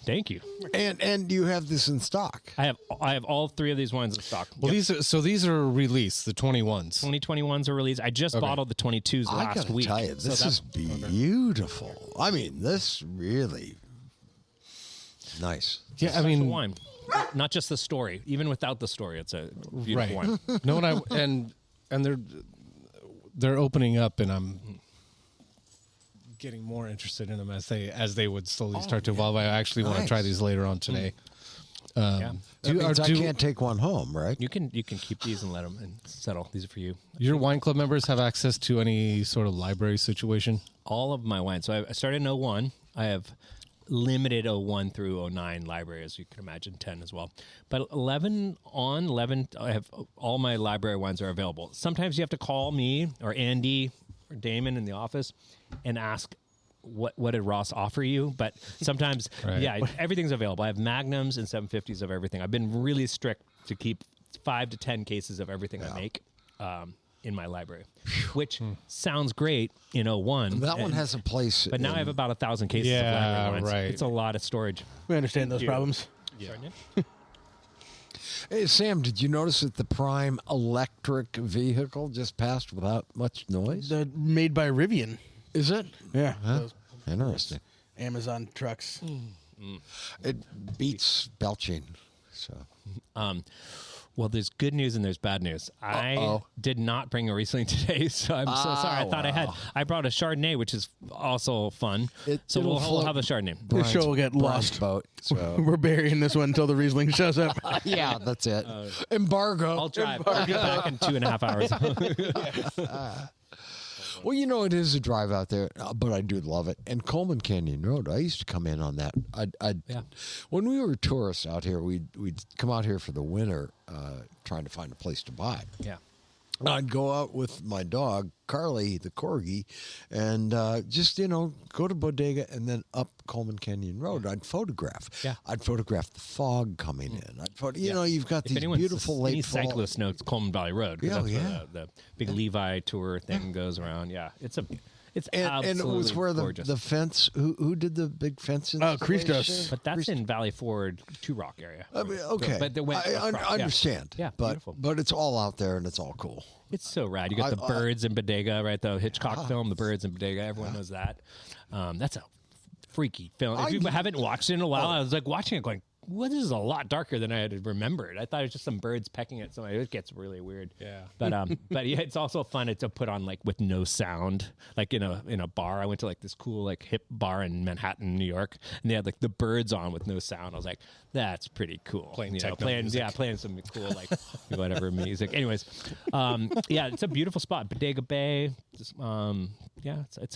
Thank you. And you have this in stock. I have all three of these wines in stock. well, these are released, the 21s. 2021s are released. I just bottled the 22s I last gotta week. tell you, this is beautiful. I mean, this really nice. Yeah, I Special mean, wine. Not just the story. Even without the story, it's a beautiful right. wine. No, and they're opening up, and I'm getting more interested in them as they would slowly start to evolve. I actually want to try these later on today. Yeah. That means I can't take one home, right? You can keep these and let them and settle. These are for you. Your wine club members have access to any sort of library situation? All of my wines. So I started in 01. I have limited 01 through 09 library, as you can imagine, 10 as well. But 11, I have all my library wines are available. Sometimes you have to call me or Andy or Damon in the office and ask, what did Ross offer you? But sometimes, Right. everything's available. I have Magnums and 750s of everything. I've been really strict to keep 5 to 10 cases of everything I make in my library, which sounds great in 01. That one has a place. But now I have about 1,000 cases of Yeah, library wines. right. It's a lot of storage. We understand those problems. Hey, Sam, did you notice that the Prime electric vehicle just passed without much noise? Made by Rivian. Is it? Yeah. Those Interesting. Amazon trucks. It beats belching. So Well, there's good news and there's bad news. I did not bring a Riesling today, so I'm so sorry. I thought I had. I brought a Chardonnay, which is also fun. So it'll we'll float. have a Chardonnay. This show will get Brian's lost. boat. So We're burying this one until the Riesling shows up. yeah, that's it. Embargo. I'll drive. I'll get back in 2.5 hours. Well, you know, it is a drive out there, but I do love it. And Coleman Canyon Road, I used to come in on that. When we were tourists out here, we'd come out here for the winter, trying to find a place to buy. Yeah. I'd go out with my dog, Carly, the corgi, and just, go to Bodega and then up Coleman Canyon Road. I'd photograph. Yeah. I'd photograph the fog coming in. You've got these beautiful late fall. Any cyclist knows Coleman Valley Road. Yeah, that's where the big Levi tour thing goes around. Yeah. It's absolutely and it was where gorgeous. the fence. Who did the big fence? Christos. But that's in Valley Forge, Two Rock area. Okay, But they went I across, understand. Yeah, but beautiful. but it's all out there and it's all cool. It's so rad. You got the birds in Bodega, right? The Hitchcock film, The Birds in Bodega. Everyone knows that. That's a freaky film. If you haven't watched it in a while, I was like watching it going, well, this is a lot darker than I had remembered. I thought it was just some birds pecking at somebody. It gets really weird. Yeah. But yeah, it's also fun to put on like with no sound, like in a bar. I went to like this cool like hip bar in Manhattan, New York, and they had like the birds on with no sound. I was like, that's pretty cool. Playing some cool like whatever music. Anyways, yeah, it's a beautiful spot. Bodega Bay. It's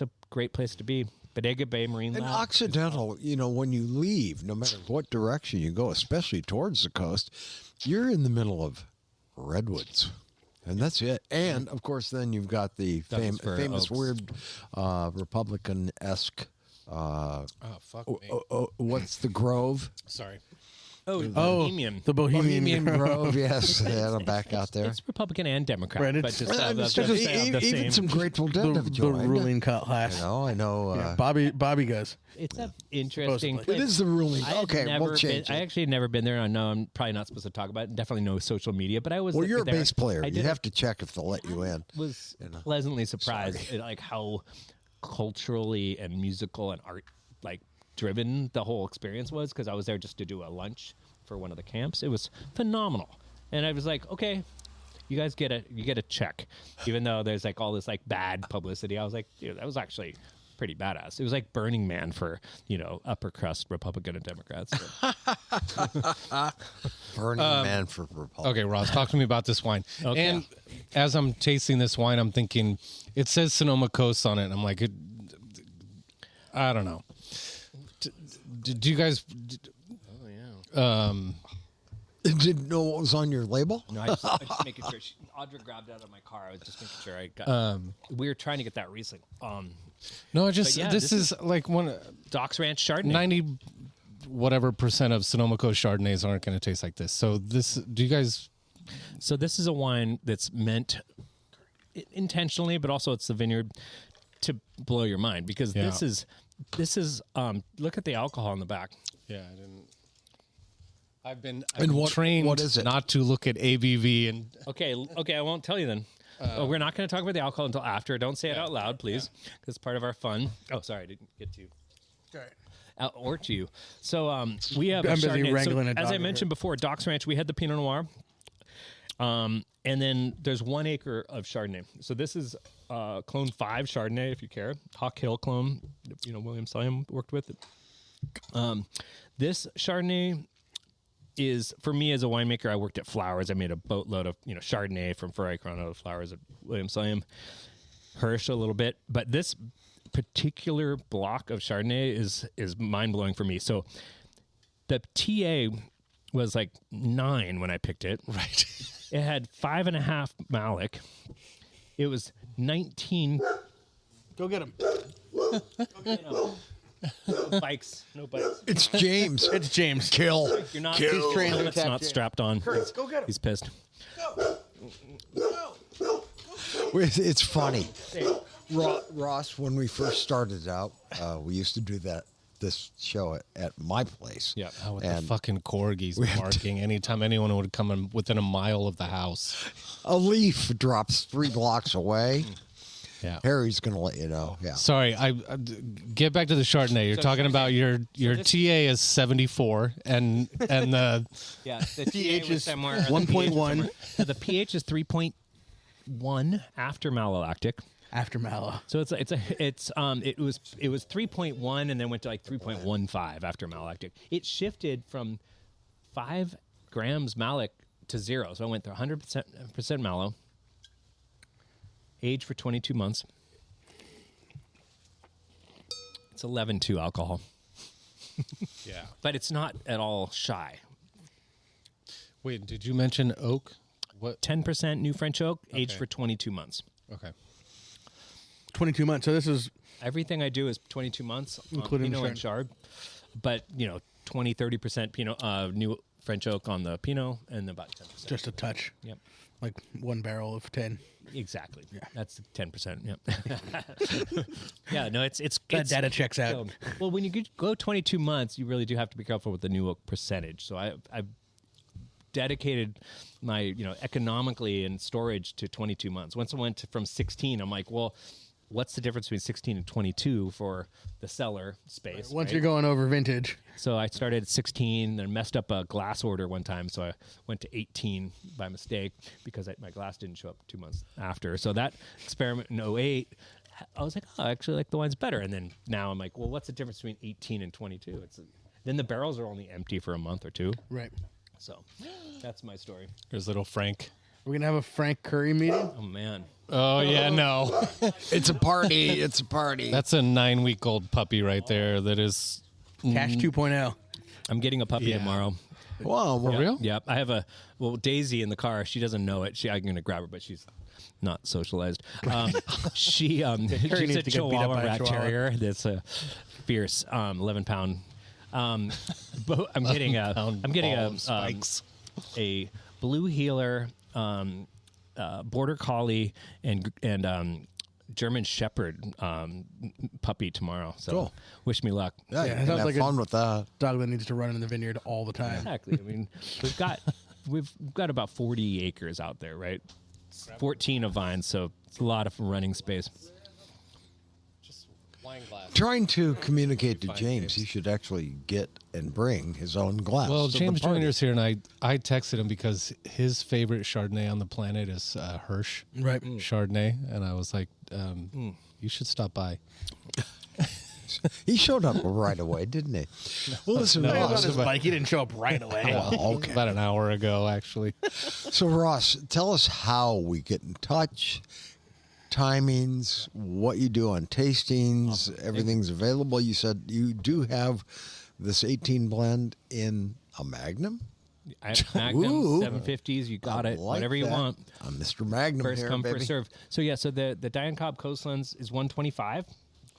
a great place to be. Bodega Bay Marine And Lab. Occidental, when you leave, no matter what direction you go, especially towards the coast, you're in the middle of redwoods. And that's it. And, of course, then you've got the famous oaks. weird Republican-esque, what's the grove? Sorry. Bohemian. The Bohemian Grove, yes. I'm back out there. It's Republican and Democrat. Right, but it's- just Even some Grateful Dead have the joined. ruling class. I know. Yeah, Bobby goes. it's an interesting Supposedly. place. It is the ruling. I had Okay, never we'll change been, it. I actually had never been there. I know I'm probably not supposed to talk about it. Definitely no social media, but I was. Well, you're a there. bass player. I You did- have to check if they'll let you in. Was pleasantly surprised at like how culturally and musical and art like driven the whole experience was, because I was there just to do a lunch for one of the camps. It was phenomenal, and I was like, okay, you guys get a check, even though there's like all this like bad publicity. I was like, dude, that was actually pretty badass. It was like Burning Man for upper crust Republican and Democrats. Burning Man for Republic. Okay, Ross, talk to me about this wine. Okay. And as I'm tasting this wine, I'm thinking it says Sonoma Coast on it. And I'm like, I don't know. Do you guys? Didn't know what was on your label? No, I just making sure. Audra grabbed it out of my car. I was just making sure I got. We were trying to get that Riesling. No, this is like one Docks Ranch Chardonnay. 90 whatever percent of Sonoma Coast Chardonnays aren't going to taste like this. So do you guys? So this is a wine that's meant intentionally, but also it's the vineyard to blow your mind, because this is look at the alcohol in the back. Yeah, I didn't. I've been what- trained what is it? not to look at ABV and Okay, I won't tell you then. We're not going to talk about the alcohol until after. Don't say it out loud, please, because it's part of our fun. Oh, sorry, I didn't get to you. Or to you. So we have a I'm busy Chardonnay. wrangling So, a dog as I over mentioned before, Docks Ranch, we had the Pinot Noir. And then there's 1 acre of Chardonnay. So this is Clone 5 Chardonnay, if you care. Hawk Hill clone, Williams Selyem worked with it. This Chardonnay is, for me as a winemaker, I worked at Flowers. I made a boatload of Chardonnay from Ferrari Coronado Flowers at Williams Selyem, Hirsch a little bit, but this particular block of Chardonnay is mind blowing for me. So the TA was like 9 when I picked it. right. It had 5.5 Malic. It was 19. Go get him. No bikes. It's James. It's James. Kill. You're not. Kill. He's trained. to It's tap not James. strapped on. Curtis, go get him. He's pissed. It's funny. Ross, when we first started out, we used to do this show at my place. Yeah. Oh, with And the fucking corgis barking anytime anyone would come in within a mile of the house. a leaf drops 3 blocks away. Yeah. Harry's going to let you know. Yeah. Sorry, I get back to the Chardonnay. You're talking about your TA is 74 and the Yeah. The pH is somewhere. 1.1 The pH is 3.1 after malolactic. after Mallow. So it was 3.1 and then went to like 3.15 after malolactic. It shifted from 5 grams malic to 0. So I went to 100% mallow. Aged for 22 months. It's 11.2 alcohol, Yeah. but it's not at all shy. Wait, did you mention oak? What? 10% new French oak, aged Okay. for 22 months. Okay. 22 months. So this is Everything I do is 22 months, Including Pinot the and Chard. But, 20, 30% Pinot, new French oak on the Pinot, and about 10%. just a touch. Yep. Like 1 barrel of 10. Exactly. Yeah. That's 10%. Yep. Yeah, no, it's That data checks out. Well, when you go 22 months, you really do have to be careful with the new oak percentage. So I've dedicated my, economically and storage to 22 months. Once I went from 16, I'm like, well, what's the difference between 16 and 22 for the cellar space? Once right? you're going over vintage. So I started at 16, then messed up a glass order one time. So I went to 18 by mistake because my glass didn't show up 2 months after. So that experiment in 08, I was like, oh, I actually like the wines better. And then now I'm like, well, what's the difference between 18 and 22? Then the barrels are only empty for a month or two. Right. So that's my story. Here's little Frank. We're going to have a Frank Curry meeting. Oh, man. Oh, yeah, no. It's a party. It's a party. That's a 9-week-old puppy right there that is... Cash 2.0. I'm getting a puppy Yeah. tomorrow. Wow. For real? Yep. I have Daisy in the car. She doesn't know it. I'm going to grab her, but she's not socialized. She's a needs to get beat up Chihuahua by a rat Chihuahua. terrier that's a fierce 11-pound. But I'm getting spikes. a blue heeler, border collie, and German Shepherd puppy tomorrow. So Cool. wish me luck. Yeah, you it can sounds have like a- fun with that. Dog that needs to run in the vineyard all the time. Exactly. I mean, we've got about 40 acres out there, right? 14 of vines, so it's a lot of running space. Just wine glass. Trying to communicate to James, he should actually get and bring his own glass. Well, to the James party. Jr.'s here, and I texted him because his favorite Chardonnay on the planet is Hirsch Right. Chardonnay, and I was like, you should stop by. He showed up right away, didn't he? Well, listen, No, He was on Ross. his bike. He didn't show up right away. Well, okay. About an hour ago, actually. So, Ross, tell us how we get in touch, timings, what you do on tastings. Everything's available. You said you do have this 18 blend in a Magnum. Magnum, Ooh. 750s, you got I it. like Whatever you that. want. Mr. Magnum First here, come, baby. first serve. So yeah, so the Diane Cobb Coastlands is 125,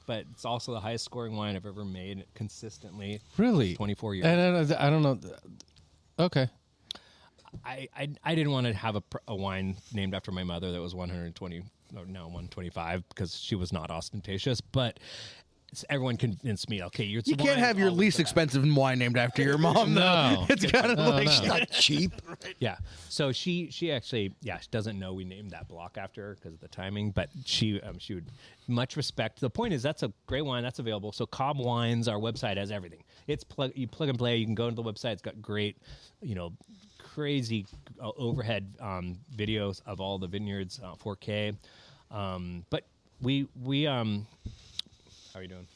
but it's also the highest scoring wine I've ever made consistently. Really? 24 years. And I don't know. Okay. I didn't want to have a wine named after my mother that was 125 because she was not ostentatious, but everyone convinced me, okay, You can't have your least expensive wine named after your mom, though. No. It's kind of like It's not cheap. Yeah. So she actually, she doesn't know we named that block after her because of the timing, but she would much respect. The point is that's a great wine that's available. So Cobb Wines, our website has everything. It's you plug and play. You can go into the website. It's got great, crazy overhead videos of all the vineyards, 4K. But we how are you doing?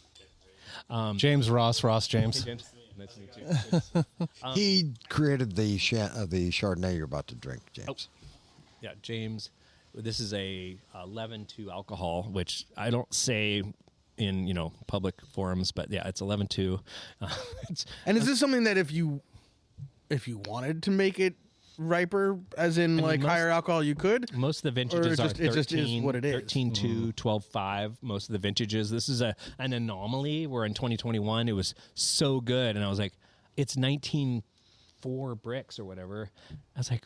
James Ross James. Hey, James. Nice to meet you. He created the Chardonnay you're about to drink, James. Yeah, James. This is a 11.2 alcohol, which I don't say in public forums, but yeah, it's 11.2. And is this something that if you wanted to make it riper, as in most- higher alcohol, you could? Most of the vintages Or are it just is 13, what it is? 13.2, 12.5. Most of the vintages. This is an anomaly where in 2021 it was so good, and I was like, it's 19.4 bricks or whatever. I was like,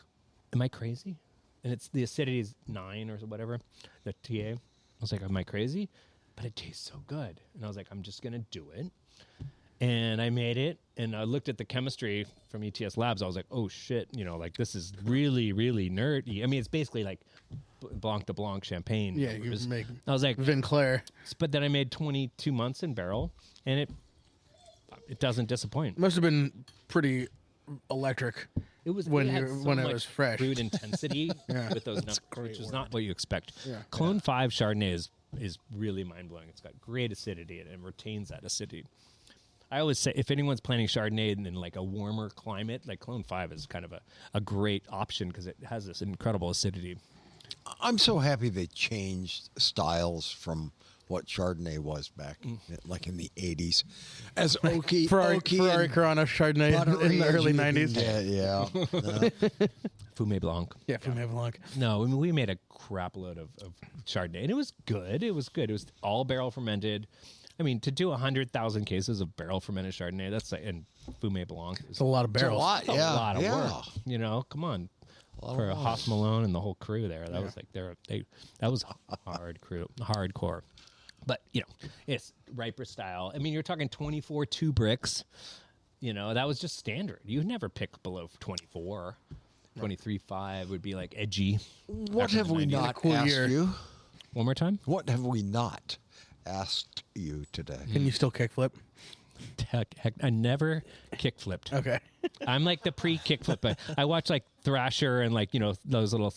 am I crazy? And the acidity is 9 or whatever. The TA. I was like, am I crazy? But it tastes so good, and I was like, I'm just gonna do it. And I made it, and I looked at the chemistry from ETS Labs. I was like, oh, shit, this is really, really nerdy. I mean, it's basically like Blanc de Blanc champagne. Yeah, you make I was like, Vinclair. but then I made 22 months in barrel, and it doesn't disappoint. Must have been pretty electric. It was when it had you- so when it much was fresh. fruit intensity Yeah. with those numbers, which is not what you expect. Clone 5 Chardonnay is really mind-blowing. It's got great acidity and it retains that acidity. I always say if anyone's planning Chardonnay in a warmer climate, like Clone 5 is kind of a great option because it has this incredible acidity. I'm so happy they changed styles from what Chardonnay was back, like in the 80s. As oaky, Ferrari Corona Chardonnay in the early 90s. Yeah. Fumé Blanc. Yeah, Fumé Blanc. No, I mean, we made a crap load of Chardonnay, and it was good. It was all barrel fermented. I mean, to do 100,000 cases of barrel fermented Chardonnay, that's like, and Fumé Blanc. It's a lot of barrels. It's a lot, A lot of work. You know, come on. For Haas Malone and the whole crew there, that was like that was hardcore. But you know, it's Riper style. I mean, you're talking 24 2 bricks. You know, that was just standard. You never pick below 24. 23.5 would be like edgy. What have we not asked you? One more time. What have we not asked you today? Can you still kickflip? Heck, I never kickflipped. Okay. I'm like the pre-kickflip. I watch like Thrasher and like, you know, those little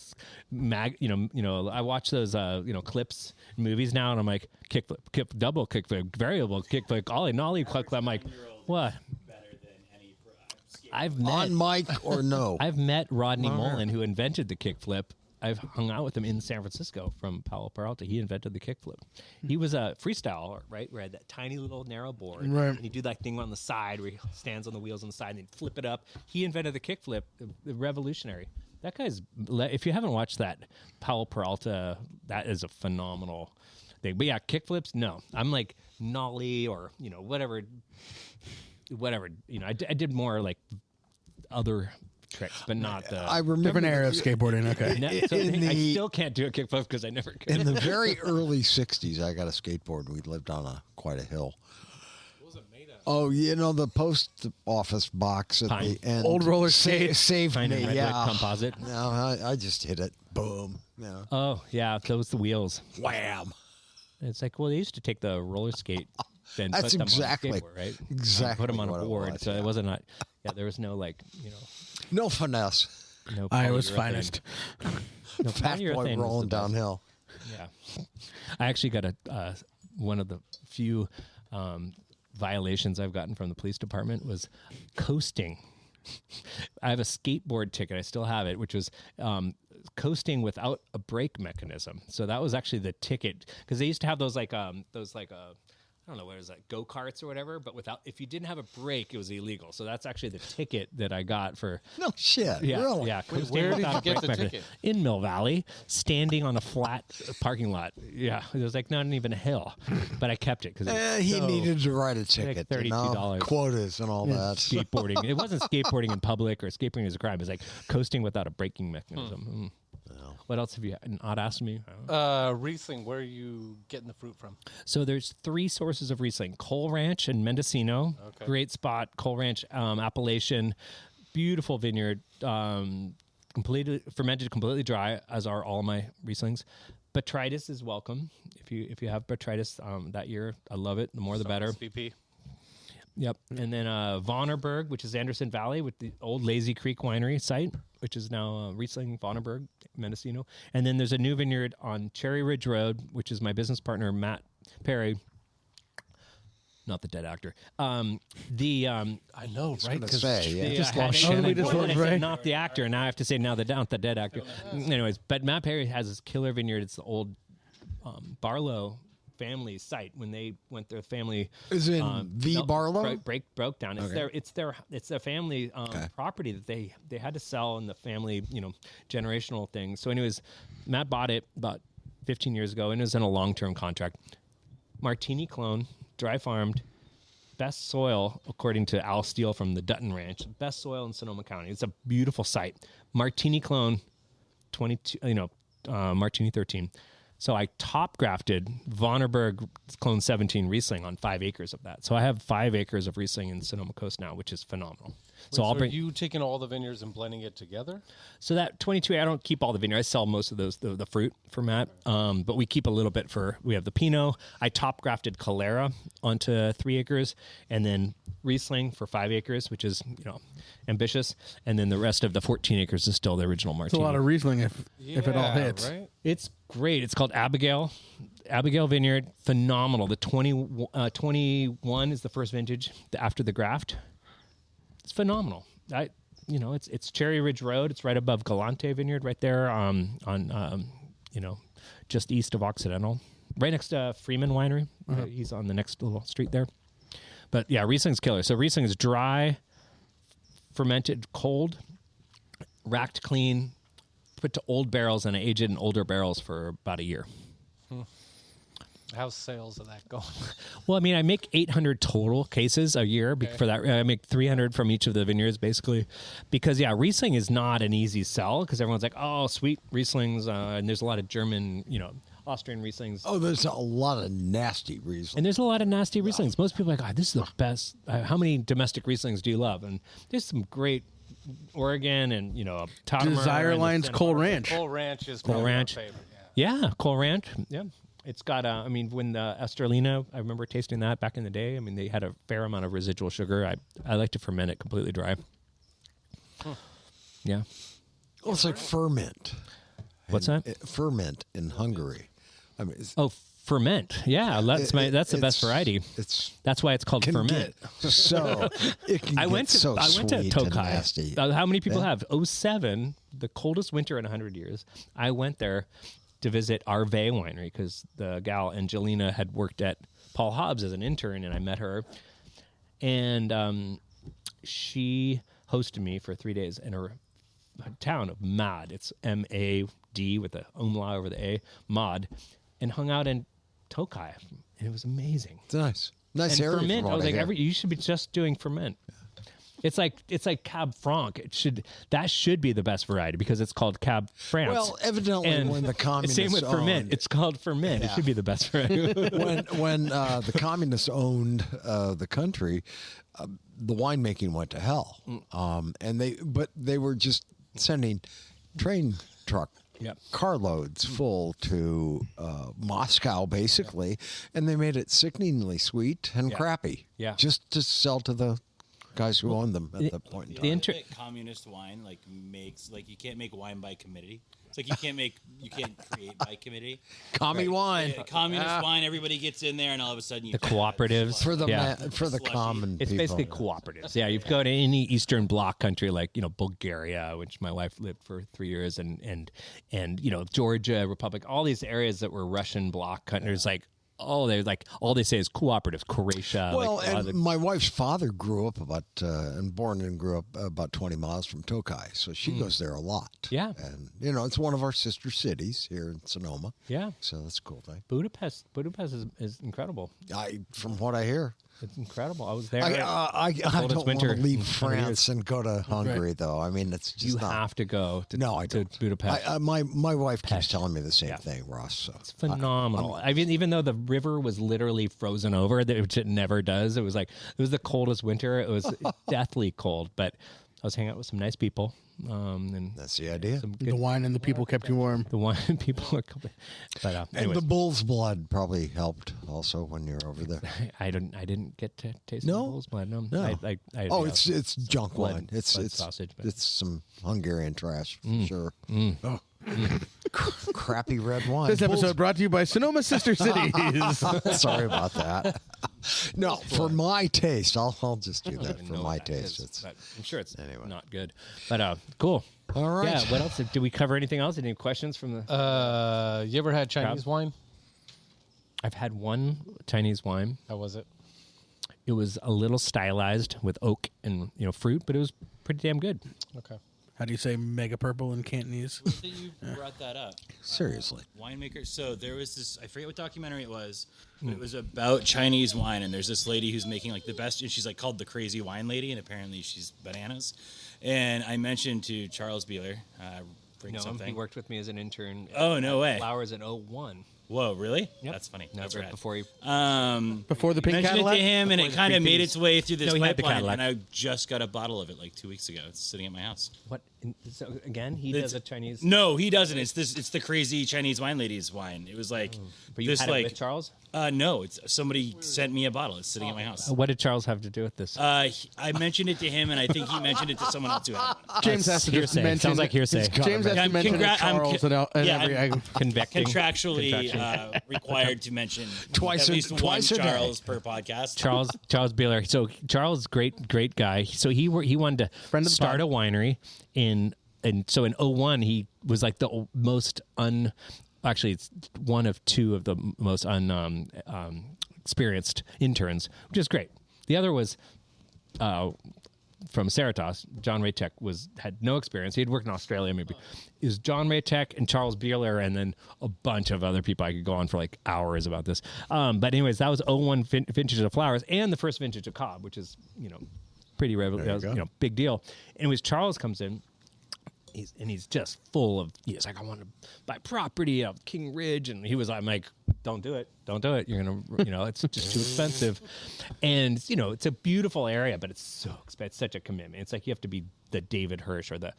I watch those clips in movies now, and I'm like kickflip, double kickflip, variable kickflip, ollie kickflip. I'm like, what? I've met on mic or no? I've met Rodney Mullen, who invented the kickflip. I've hung out with him in San Francisco from Palo Peralta. He invented the kickflip. He was a freestyler, right? Where he had that tiny little narrow board. Right. And he'd do that thing on the side where he stands on the wheels on the side and he'd flip it up. He invented the kickflip, revolutionary. That guy's, if you haven't watched that, Palo Peralta, that is a phenomenal thing. But yeah, kickflips, no. I'm like nollie or, you know, whatever. You know, I did more like other tricks, but not the... I remember different era of skateboarding. Okay. I still can't do a kickflip because I never could. In the very early 60s, I got a skateboard. We lived on quite a hill. What was it made of? Oh, you know, the post office box at Pine. the end. Old roller skate. Saved Kind of me, redwood yeah. composite. No, I just hit it. Boom. Yeah. Oh, yeah, those the wheels. Wham. It's like, well, they used to take the roller skate and That's put them exactly- on a skateboard, right? exactly Put them on a what it board, was, so yeah. it wasn't there was no like, you know, No finesse. no Iowa's polyurethane. finest. No, Fat boy polyurethane was rolling the best. downhill. Yeah, I actually got one of the few violations I've gotten from the police department was coasting. I have a skateboard ticket. I still have it, which was coasting without a brake mechanism. So that was actually the ticket, because they used to have those I don't know what it was, like go-karts or whatever, but if you didn't have a brake, it was illegal. So that's actually the ticket that I got for. No shit. Yeah, Really? yeah. coasting where did without you a get brake the mechanism. ticket? In Mill Valley, standing on a flat parking lot. Yeah, it was like not even a hill, but I kept it because He needed to write a ticket. $32. You know, quotas and all that. skateboarding. It wasn't skateboarding in public or skateboarding as a crime. It was like coasting without a braking mechanism. What else have you not asked me? Riesling, where are you getting the fruit from? So there's 3 sources of Riesling: Cole Ranch and Mendocino. Okay. Great spot. Cole Ranch, Appalachian, beautiful vineyard, completely fermented, completely dry, as are all my Rieslings. Botrytis is welcome if you have botrytis that year. I love it. The more the better. SVP. Yep. And then Vonnerberg, which is Anderson Valley with the old Lazy Creek Winery site, which is now Riesling Vonnerberg, Mendocino. And then there's a new vineyard on Cherry Ridge Road, which is my business partner, Matt Perry. Not the dead actor. I know, right? gonna say, yeah. Just I lost had- shit. I We just said lost Ray. not the actor, and now I have to say now the dead actor. Anyways, but Matt Perry has this killer vineyard. It's the old Barlow family site. When they went, their family Is in V. Barlow? broke down. It's their family property that they had to sell, in the family, you know, generational thing. So anyways, Matt bought it about 15 years ago, and it was in a long-term contract. Martini clone, dry farmed, best soil according to Al Steele from the Dutton Ranch. Best soil in Sonoma County. It's a beautiful site. Martini clone, 22. Martini 13. So I top grafted Vonnerberg Clone 17 Riesling on 5 acres of that. So I have 5 acres of Riesling in Sonoma Coast now, which is phenomenal. So I'll Are bring you taking all the vineyards and blending it together? so that 22. I don't keep all the vineyard. I sell most of those the fruit for Matt. But we keep a little bit we have the Pinot. I top grafted Calera onto 3 acres, and then Riesling for 5 acres, which is, you know, ambitious. And then the rest of the 14 acres is still the original It's a Martini. lot of Riesling if it all hits. Right? It's great. It's called Abigail Vineyard. Phenomenal. The 21 is the first vintage after the graft. It's phenomenal. It's Cherry Ridge Road. It's right above Galante Vineyard, right there on just east of Occidental. right next to Freeman Winery. He's on the next little street there. But yeah, Riesling's killer. So Riesling is dry, fermented, cold, racked clean, put to old barrels, and aged in older barrels for about a year. How's sales of that going? Well, I mean, I make 800 total cases a year for that. I make 300 from each of the vineyards, basically, because Riesling is not an easy sell because everyone's like, oh, sweet Rieslings, and there's a lot of German, Austrian Rieslings. Oh, there's a lot of nasty Rieslings. And there's a lot of nasty Rieslings. Most people are like, this is the best. How many domestic Rieslings do you love? And there's some great Oregon and, Desire Lines Coal Ranch. Coal Ranch is my favorite. Yeah, Coal Ranch. Yeah. It's got, when the Esterlina, I remember tasting that back in the day. I mean, they had a fair amount of residual sugar. I like to ferment it completely dry. Yeah. Oh, it's like ferment. What's that? Ferment in Hungary. I mean, ferment. Yeah, that's the best variety. That's why it's called ferment. I went to Tokai. How many people have? 07, the coldest winter in 100 years. I went there to visit Arve Winery because the gal Angelina had worked at Paul Hobbs as an intern, and I met her. And she hosted me for 3 days in her town of Mad. It's M-A-D with the umlaut over the A, Mad, and hung out in Tokai. And it was amazing. It's nice. Nice area. Ferment, I was like, you should be just doing ferment. It's like Cab Franc. That should be the best variety because it's called Cab Franc. Well, evidently, when the communists same with ferment, it's called ferment. Yeah. It should be the best variety. when the communists owned the country, the winemaking went to hell. And they were just sending train truck carloads full to Moscow, basically, and they made it sickeningly sweet and crappy, just to sell to the guys who owned them at that point in time. Communist wine makes you can't make wine by committee. It's like you can't create by committee. Commie wine, communist wine. Everybody gets in there, and all of a sudden the cooperatives for the common. It's people. basically cooperatives. Yeah, you go to any Eastern Bloc country like Bulgaria, which my wife lived for 3 years, and Georgia Republic, all these areas that were Russian Bloc countries, all they say is cooperatives, Croatia. Well, and my wife's father grew up born and grew up about 20 miles from Tokai, so she goes there a lot. Yeah. And, it's one of our sister cities here in Sonoma. Yeah. So that's a cool thing. Budapest is incredible. From what I hear. It's incredible. I was there. I don't want to leave France and go to Hungary, though. I mean, it's just have to go to Budapest. My wife keeps telling me the same thing, Ross. So. It's phenomenal. I mean, even though the river was literally frozen over, which it never does, it was the coldest winter. It was deathly cold, but I was hanging out with some nice people. And that's the idea. The wine and the people kept you warm. The wine and people were but and the bull's blood probably helped also when you're over there. I didn't get to taste the bull's blood. No. It's junk blood, wine. It's sausage. It's some Hungarian trash for sure. Oh. Crappy red wine. This episode brought to you by Sonoma Sister Cities. Sorry about that. No, for my taste, I'll just do that for my taste. I'm sure it's not good, but cool. All right. Yeah. What else? Did we cover anything else? Any questions from the? You ever had Chinese wine? I've had one Chinese wine. How was it? It was a little stylized with oak and fruit, but it was pretty damn good. Okay. How do you say mega purple in Cantonese? So you brought that up. Seriously. Winemaker. So there was this, I forget what documentary it was, but it was about Chinese wine. And there's this lady who's making the best, and she's called the Crazy Wine Lady, and apparently she's bananas. And I mentioned to Charles Beeler, bring something. He worked with me as an intern. Oh, no way. Flowers in 01. Whoa, really? Yep. That's funny. No, That's right rad. before he before the pink mentioned Cadillac? it to him, and it kind of made its way through this he had the pipeline. Cadillac. And I just got a bottle of it 2 weeks ago. It's sitting at my house. What? So again, he does a Chinese. No, he doesn't. It's the Crazy Chinese Wine Lady's wine. It was But you this had it with Charles? No, it's somebody sent me a bottle. It's sitting at my house. What did Charles have to do with this? I mentioned it to him, and I think he mentioned it to someone else who had one. James has to just hearsay. mention. Sounds like hearsay. James has to mention Charles and every Convecting. Contractually required to mention Twice at least a one day. Charles per podcast. Charles Beeler. So Charles, great guy. So he wanted to start a winery and so in 01 he was the most actually it's one of two of the most experienced interns, which is great. The other was from Cerritos. John Raytech had no experience. He had worked in Australia maybe. It was John Raytech and Charles Beerler and then a bunch of other people. I could go on for like hours about this. But anyways, that was 01 vintage of flowers and the first vintage of Cobb, which is, pretty big deal. Anyways, Charles comes in. He's just full of, he's like, I want to buy property of King Ridge. And I'm like, don't do it. You're going to, it's just too expensive. And, it's a beautiful area, but it's so expensive. It's such a commitment. It's like you have to be the David Hirsch or the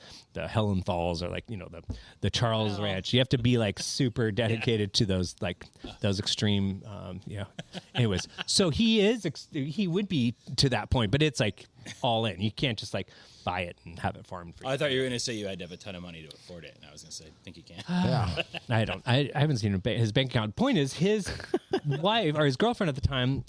Helen Falls or like, the Charles Ranch. You have to be like super dedicated to those extreme, Anyways, so he would be to that point, but it's like all in. You can't just like buy it and have it farmed for you. I thought you were going to say you had to have a ton of money to afford it, and I was going to say, I think you can. I don't. I haven't seen his bank account. Point is, his wife or his girlfriend at the time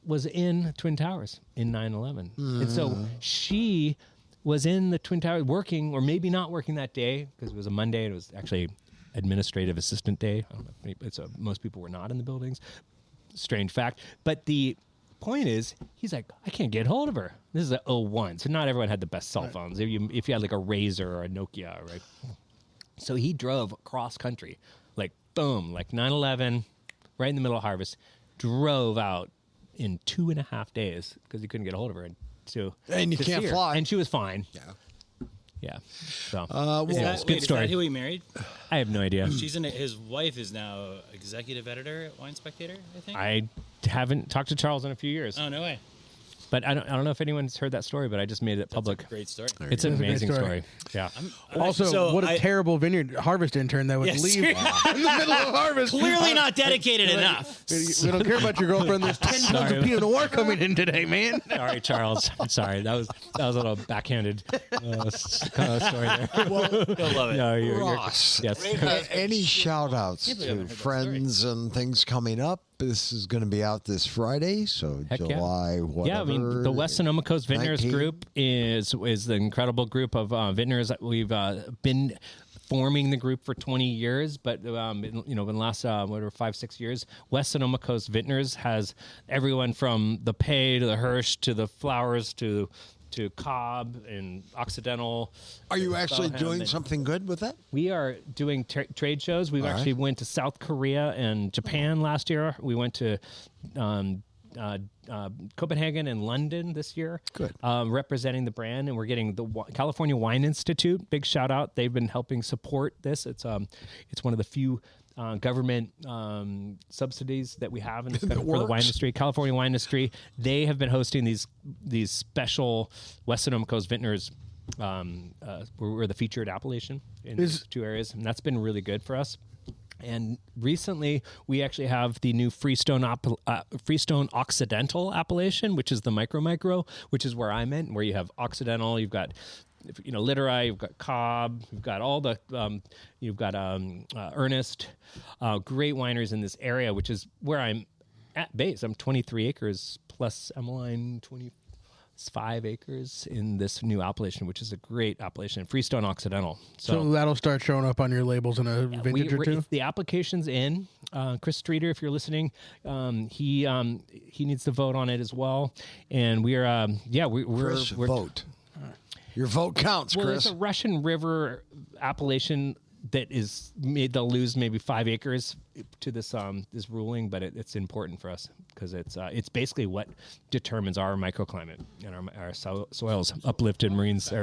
was in Twin Towers in 9/11, and so she was in the Twin Towers working, or maybe not working that day because it was a Monday. It was actually administrative assistant day. I don't know. Most people were not in the buildings. Strange fact, but the point is, he's like, I can't get hold of her. This is a 01, so not everyone had the best cell phones. If you had like a Razor or a Nokia, right? So he drove cross country, like boom, like 9/11, right in the middle of harvest, drove out in 2.5 days because he couldn't get a hold of her. And you can't fly. And she was fine. Yeah. So, good story. Is that who he married? I have no idea. His wife is now executive editor at Wine Spectator, I think. I haven't talked to Charles in a few years. Oh, no way. But I don't know if anyone's heard that story, but I just made it public. That's a great story. It's an amazing story. Yeah. What a terrible vineyard harvest intern that would leave in the middle of harvest. Clearly not dedicated enough. We don't care about your girlfront. There's 10 tons of Pinot Noir coming in today, man. Sorry, Charles. I'm sorry. That was a little backhanded story there. You'll love it. No, Ross. Yes. Any shout outs to friends and things coming up? This is going to be out this Friday, so Heck July, whatever. Yeah, I mean, the West Sonoma Coast Vintners group is the incredible group of vintners. We've been forming the group for 20 years, but in the last 5-6 years, West Sonoma Coast Vintners has everyone from the Pay to the Hirsch to the Flowers to Cobb and Occidental. Are you actually doing something good with that? We are doing trade shows. We actually went to South Korea and Japan last year. We went to Copenhagen and London this year. Good. Representing the brand, and we're getting the California Wine Institute. Big shout out. They've been helping support this. It's one of the few government subsidies that we have in this for the wine industry. California wine industry. They have been hosting these special West Sonoma Coast Vintners. We're the featured appellation in these two areas, and that's been really good for us. And recently, we actually have the new Freestone Occidental appellation, which is the micro, which is where I'm in, where you have Occidental, you've got Literai, you've got Cobb, you've got all the, Ernest, great wineries in this area, which is where I'm at base. I'm 23 acres plus Emmeline 25 acres in this new appellation, which is a great appellation, Freestone Occidental. So that'll start showing up on your labels in a vintage or two? The application's in. Chris Streeter, if you're listening, he needs to vote on it as well. And we're vote. Your vote counts, Chris. Well, it's a Russian River appellation that they'll lose maybe 5 acres to this ruling, but it's important for us because it's basically what determines our microclimate and our soils, uplifted marines.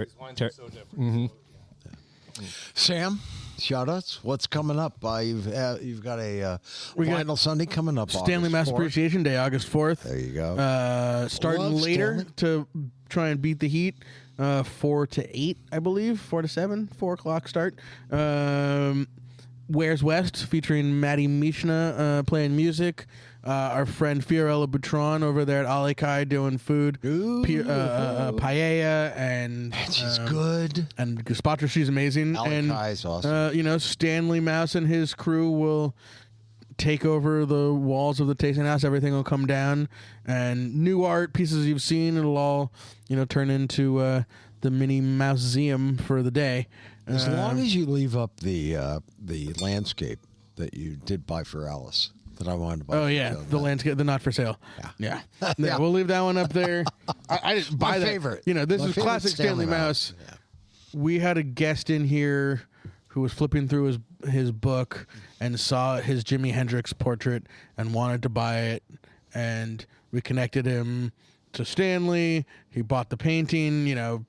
Sam, shout outs. What's coming up? You've got a Vinyl Sunday coming up. Stanley Mass Appreciation Day, August 4th. There you go. Starting later to try and beat the heat. 4 to 8, I believe. 4 to 7, 4 o'clock start. Where's West featuring Maddie Mishna playing music. Our friend Fiorella Butron over there at Alekai doing food. Paella and she's good. And gazpacho, she's amazing. Alekai is awesome. Stanley Mouse and his crew will take over the walls of the tasting house. Everything will come down, and new art pieces you've seen. It'll all, turn into the mini mouseseum for the day. As long as you leave up the landscape that you did buy for Alice that I wanted to buy. Oh yeah, the landscape, the not for sale. Yeah. Yeah. We'll leave that one up there. I didn't buy My that. favorite. You know, this My is favorite classic Stanley Mouse. Yeah. We had a guest in here who was flipping through his book and saw his Jimi Hendrix portrait and wanted to buy it, and we connected him to Stanley. He bought the painting, you know,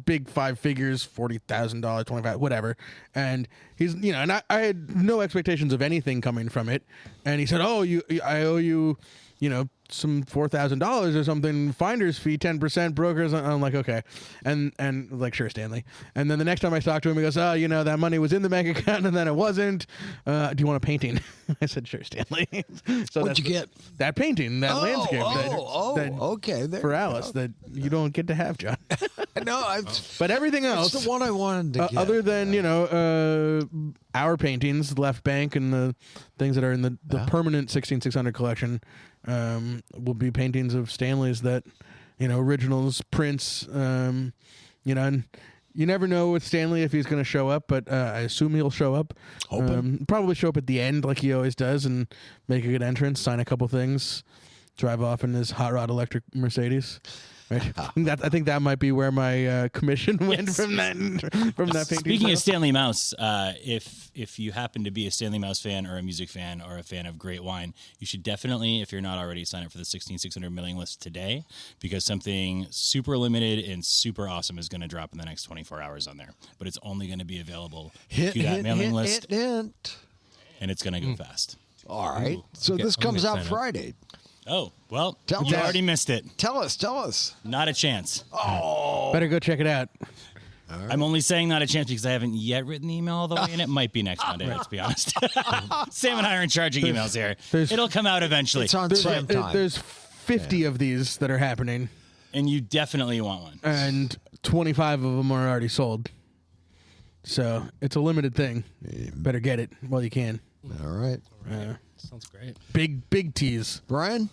big five figures, $40,000, $25,000, whatever. And he's, you know, and I had no expectations of anything coming from it. And he said, "Oh, I owe you, you know, some $4,000 or something, finder's fee, 10%, brokers." I'm like, okay. And like, sure, Stanley. And then the next time I talked to him, he goes, "Oh, you know, that money was in the bank account and then it wasn't. Do you want a painting?" I said, "Sure, Stanley." So What'd you get? That painting, that landscape. Okay. There for Alice that you don't get to have, John. No, But everything else, it's the one I wanted to get. other than, you know, our paintings, Left Bank, and the things that are in the permanent 16600 collection, will be paintings of Stanley's that, you know, originals, prints, you know, and you never know with Stanley if he's going to show up, but I assume he'll show up. Probably show up at the end like he always does and make a good entrance, sign a couple things, drive off in his hot rod electric Mercedes. Right. I think that might be where my commission went from that painting. Speaking of Stanley Mouse, if you happen to be a Stanley Mouse fan or a music fan or a fan of great wine, you should definitely, if you're not already, sign up for the 16600 mailing list today, because something super limited and super awesome is going to drop in the next 24 hours on there. But it's only going to be available to that mailing list, and it's going to go fast. All right. So this comes out Friday. Oh, well, you already missed it. Tell us. Not a chance. Oh. Better go check it out. Right. I'm only saying not a chance because I haven't yet written the email all the way, and it might be next Monday, let's be honest. Sam and I are in charge of emails here. It'll come out eventually. It's on Sam time. There's 50 of these that are happening. And you definitely want one. And 25 of them are already sold. So it's a limited thing. Better get it while you can. All right. Sounds great. Big tease. Brian,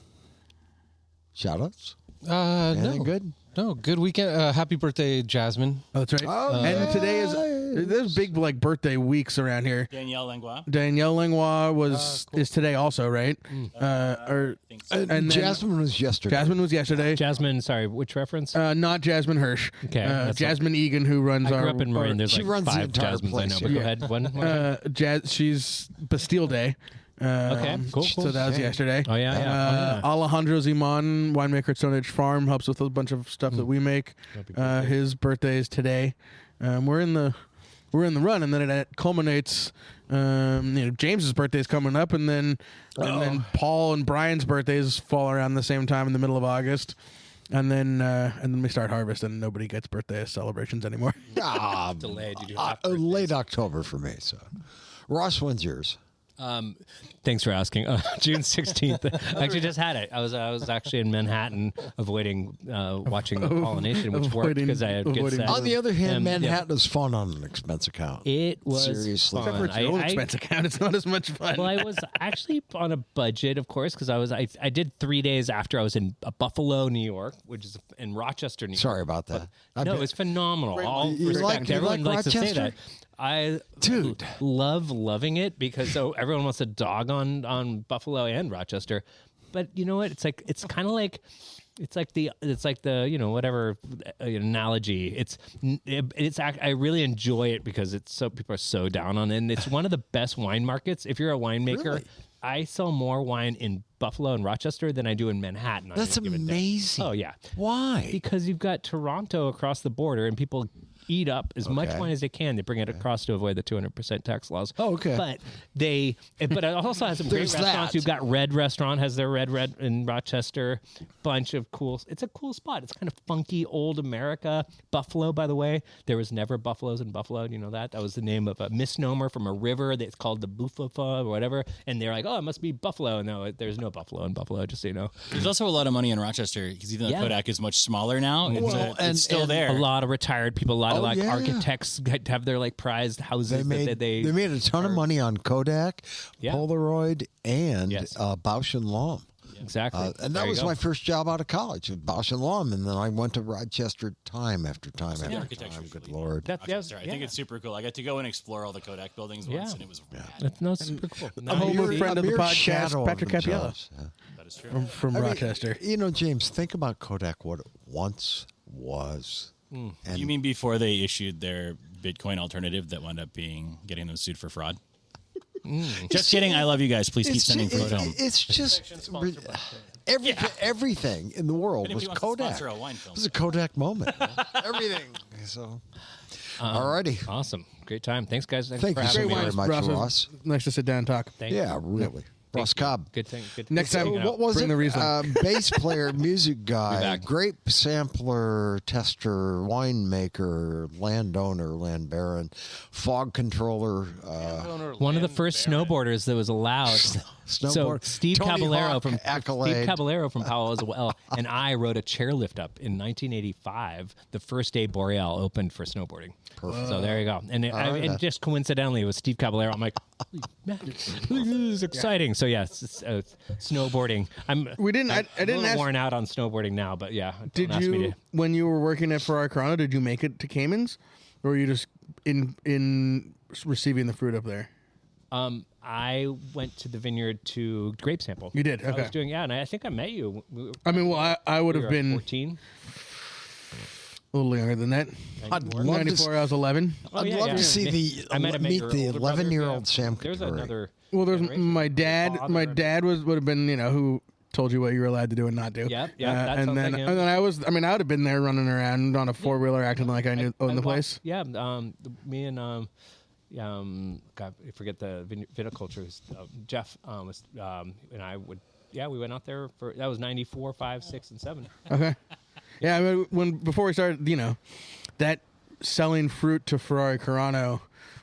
shout-outs? No. Good? No, good weekend. Happy birthday, Jasmine. Oh, that's right. And today there's big like birthday weeks around here. Danielle Langlois. Danielle Langlois is today also, right? And Jasmine was yesterday. Jasmine was yesterday. Jasmine, sorry, which reference? Not Jasmine Hirsch. Okay, Jasmine Egan, who runs I grew up in Marin. There's she like runs the 5 entire Jasmines place, I know, but yeah. go ahead. She's Bastille Day. Okay, cool. So that was yesterday. Oh, yeah. Alejandro Ziman, winemaker at Stone Age Farm, helps with a bunch of stuff that we make. His birthday is today. We're in the run, and then it culminates. James's birthday is coming up, and then Paul and Brian's birthdays fall around the same time in the middle of August. And then we start harvest, and nobody gets birthday celebrations anymore. Delayed. Late October for me. So, Ross, when's yours? Thanks for asking. June 16th. I actually just had it. I was actually in Manhattan avoiding watching the pollination, which worked because I had good sex. On the other hand, Manhattan is fun on an expense account. It was seriously fun. Except for its own expense account, it's not as much fun. Well, I was actually on a budget, of course, because I did 3 days after I was in Buffalo, New York, which is in Rochester, New York. Sorry about that. No, it's phenomenal. All You respect. like Everyone likes to say Rochester? that. I Dude. loving it because everyone wants to dog on Buffalo and Rochester, but you know what? It's kind of like the whatever analogy. I really enjoy it because people are so down on it, and it's one of the best wine markets. If you're a winemaker, Really? I sell more wine in Buffalo and Rochester than I do in Manhattan. That's amazing. Oh yeah. Why? Because you've got Toronto across the border, and people eat up as much wine as they can. They bring it across to avoid the 200% tax laws. Oh, okay. But it also has some great There's restaurants. that. You've got Red Restaurant has their Red in Rochester. Bunch of cool. It's a cool spot. It's kind of funky old America. Buffalo, by the way, there was never buffaloes in Buffalo. Do you know that? That was the name of a misnomer from a river that's called the Buffafa or whatever. And they're like, oh, it must be Buffalo. No, there's no buffalo in Buffalo. Just so you know. There's also a lot of money in Rochester because even though Kodak is much smaller now, it's still there. A lot of retired people, a lot of yeah. architects have their prized houses. They made a ton of money on Kodak, Polaroid, and Bausch and Lomb. exactly. And that was my first job out of college at Bosch and Lum, and then I went to Rochester time after time after time. Good Lord. I think it's super cool. I got to go and explore all the Kodak buildings once, and it was rad. That's super cool. A former friend of the podcast, Patrick Capiella, That is true. from Rochester. James, think about Kodak, what it once was. And You mean before they issued their Bitcoin alternative that wound up getting them sued for fraud? Just kidding. I love you guys. Please keep sending free film. It's just everything in the world was Kodak. A wine film. It was a Kodak moment. Everything. So, alrighty. Awesome. Great time. Thanks, guys. Thanks Thank for you so having me. very much, Ross. Nice to sit down and talk. Thank Yeah, you. really. Ross Cobb. Good thing. Good Next time, What was Bring it? the Riesling. Bass player, music guy, back. grape sampler, tester, winemaker, landowner, land baron, fog controller. One of the first snowboarders that was allowed. So Snowboard. Steve Tony Caballero Hawk, from Accolade. Steve Caballero from Powell as well, and I rode a chairlift up in 1985. The first day Boreal opened for snowboarding. Perfect. So there you go. And and just coincidentally, it was Steve Caballero. I'm like, holy man, this is exciting. So yes, snowboarding. We didn't. I I'm a didn't little ask. worn out on snowboarding now, but yeah. Did you, when you were working at Ferrari Corona, did you make it to Cayman's, or were you just in receiving the fruit up there? I went to the vineyard to grape sample. You did? I Okay. was doing, and I think I met you. I mean, well, I would We have were been 14. a little younger than that. I'd love to 94, I was 11. Oh, I'd yeah, love yeah. to see I might have met meet your the older brother, 11-year-old yeah. Sam There's Couture. another. Well, there's generation. my dad. Father My or- dad would have been, who told you what you were allowed to do and not do. Yep, that and sounds then like him. and then I was. I mean, I would have been there running around on a 4-wheeler, acting like I knew owned the place. Yeah, me and God, I forget the viticulture. Jeff was, and I would. Yeah, we went out there for that was 94, 5, 6, and 7. Okay. Yeah, I mean, before we started, that selling fruit to Ferrari Corona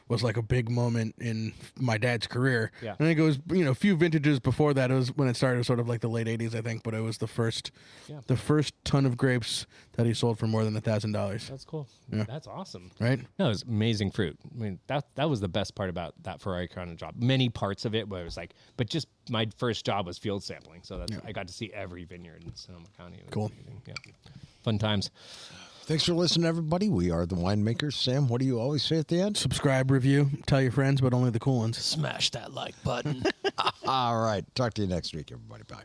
was like a big moment in my dad's career. Yeah. I think it was, a few vintages before that. It was when it started, sort of like the late '80s, I think. But it was the first ton of grapes that he sold for more than $1,000. That's cool. Yeah. That's awesome. Right? No, it was amazing fruit. I mean, that was the best part about that Ferrari Corona job. Many parts of it, but it was like, but just my first job was field sampling, so that's I got to see every vineyard in Sonoma County. It was Cool. amazing. Yeah. Fun times. Thanks for listening, everybody. We are the Winemakers. Sam, what do you always say at the end? Subscribe, review, tell your friends, but only the cool ones. Smash that like button. All right. Talk to you next week, everybody. Bye.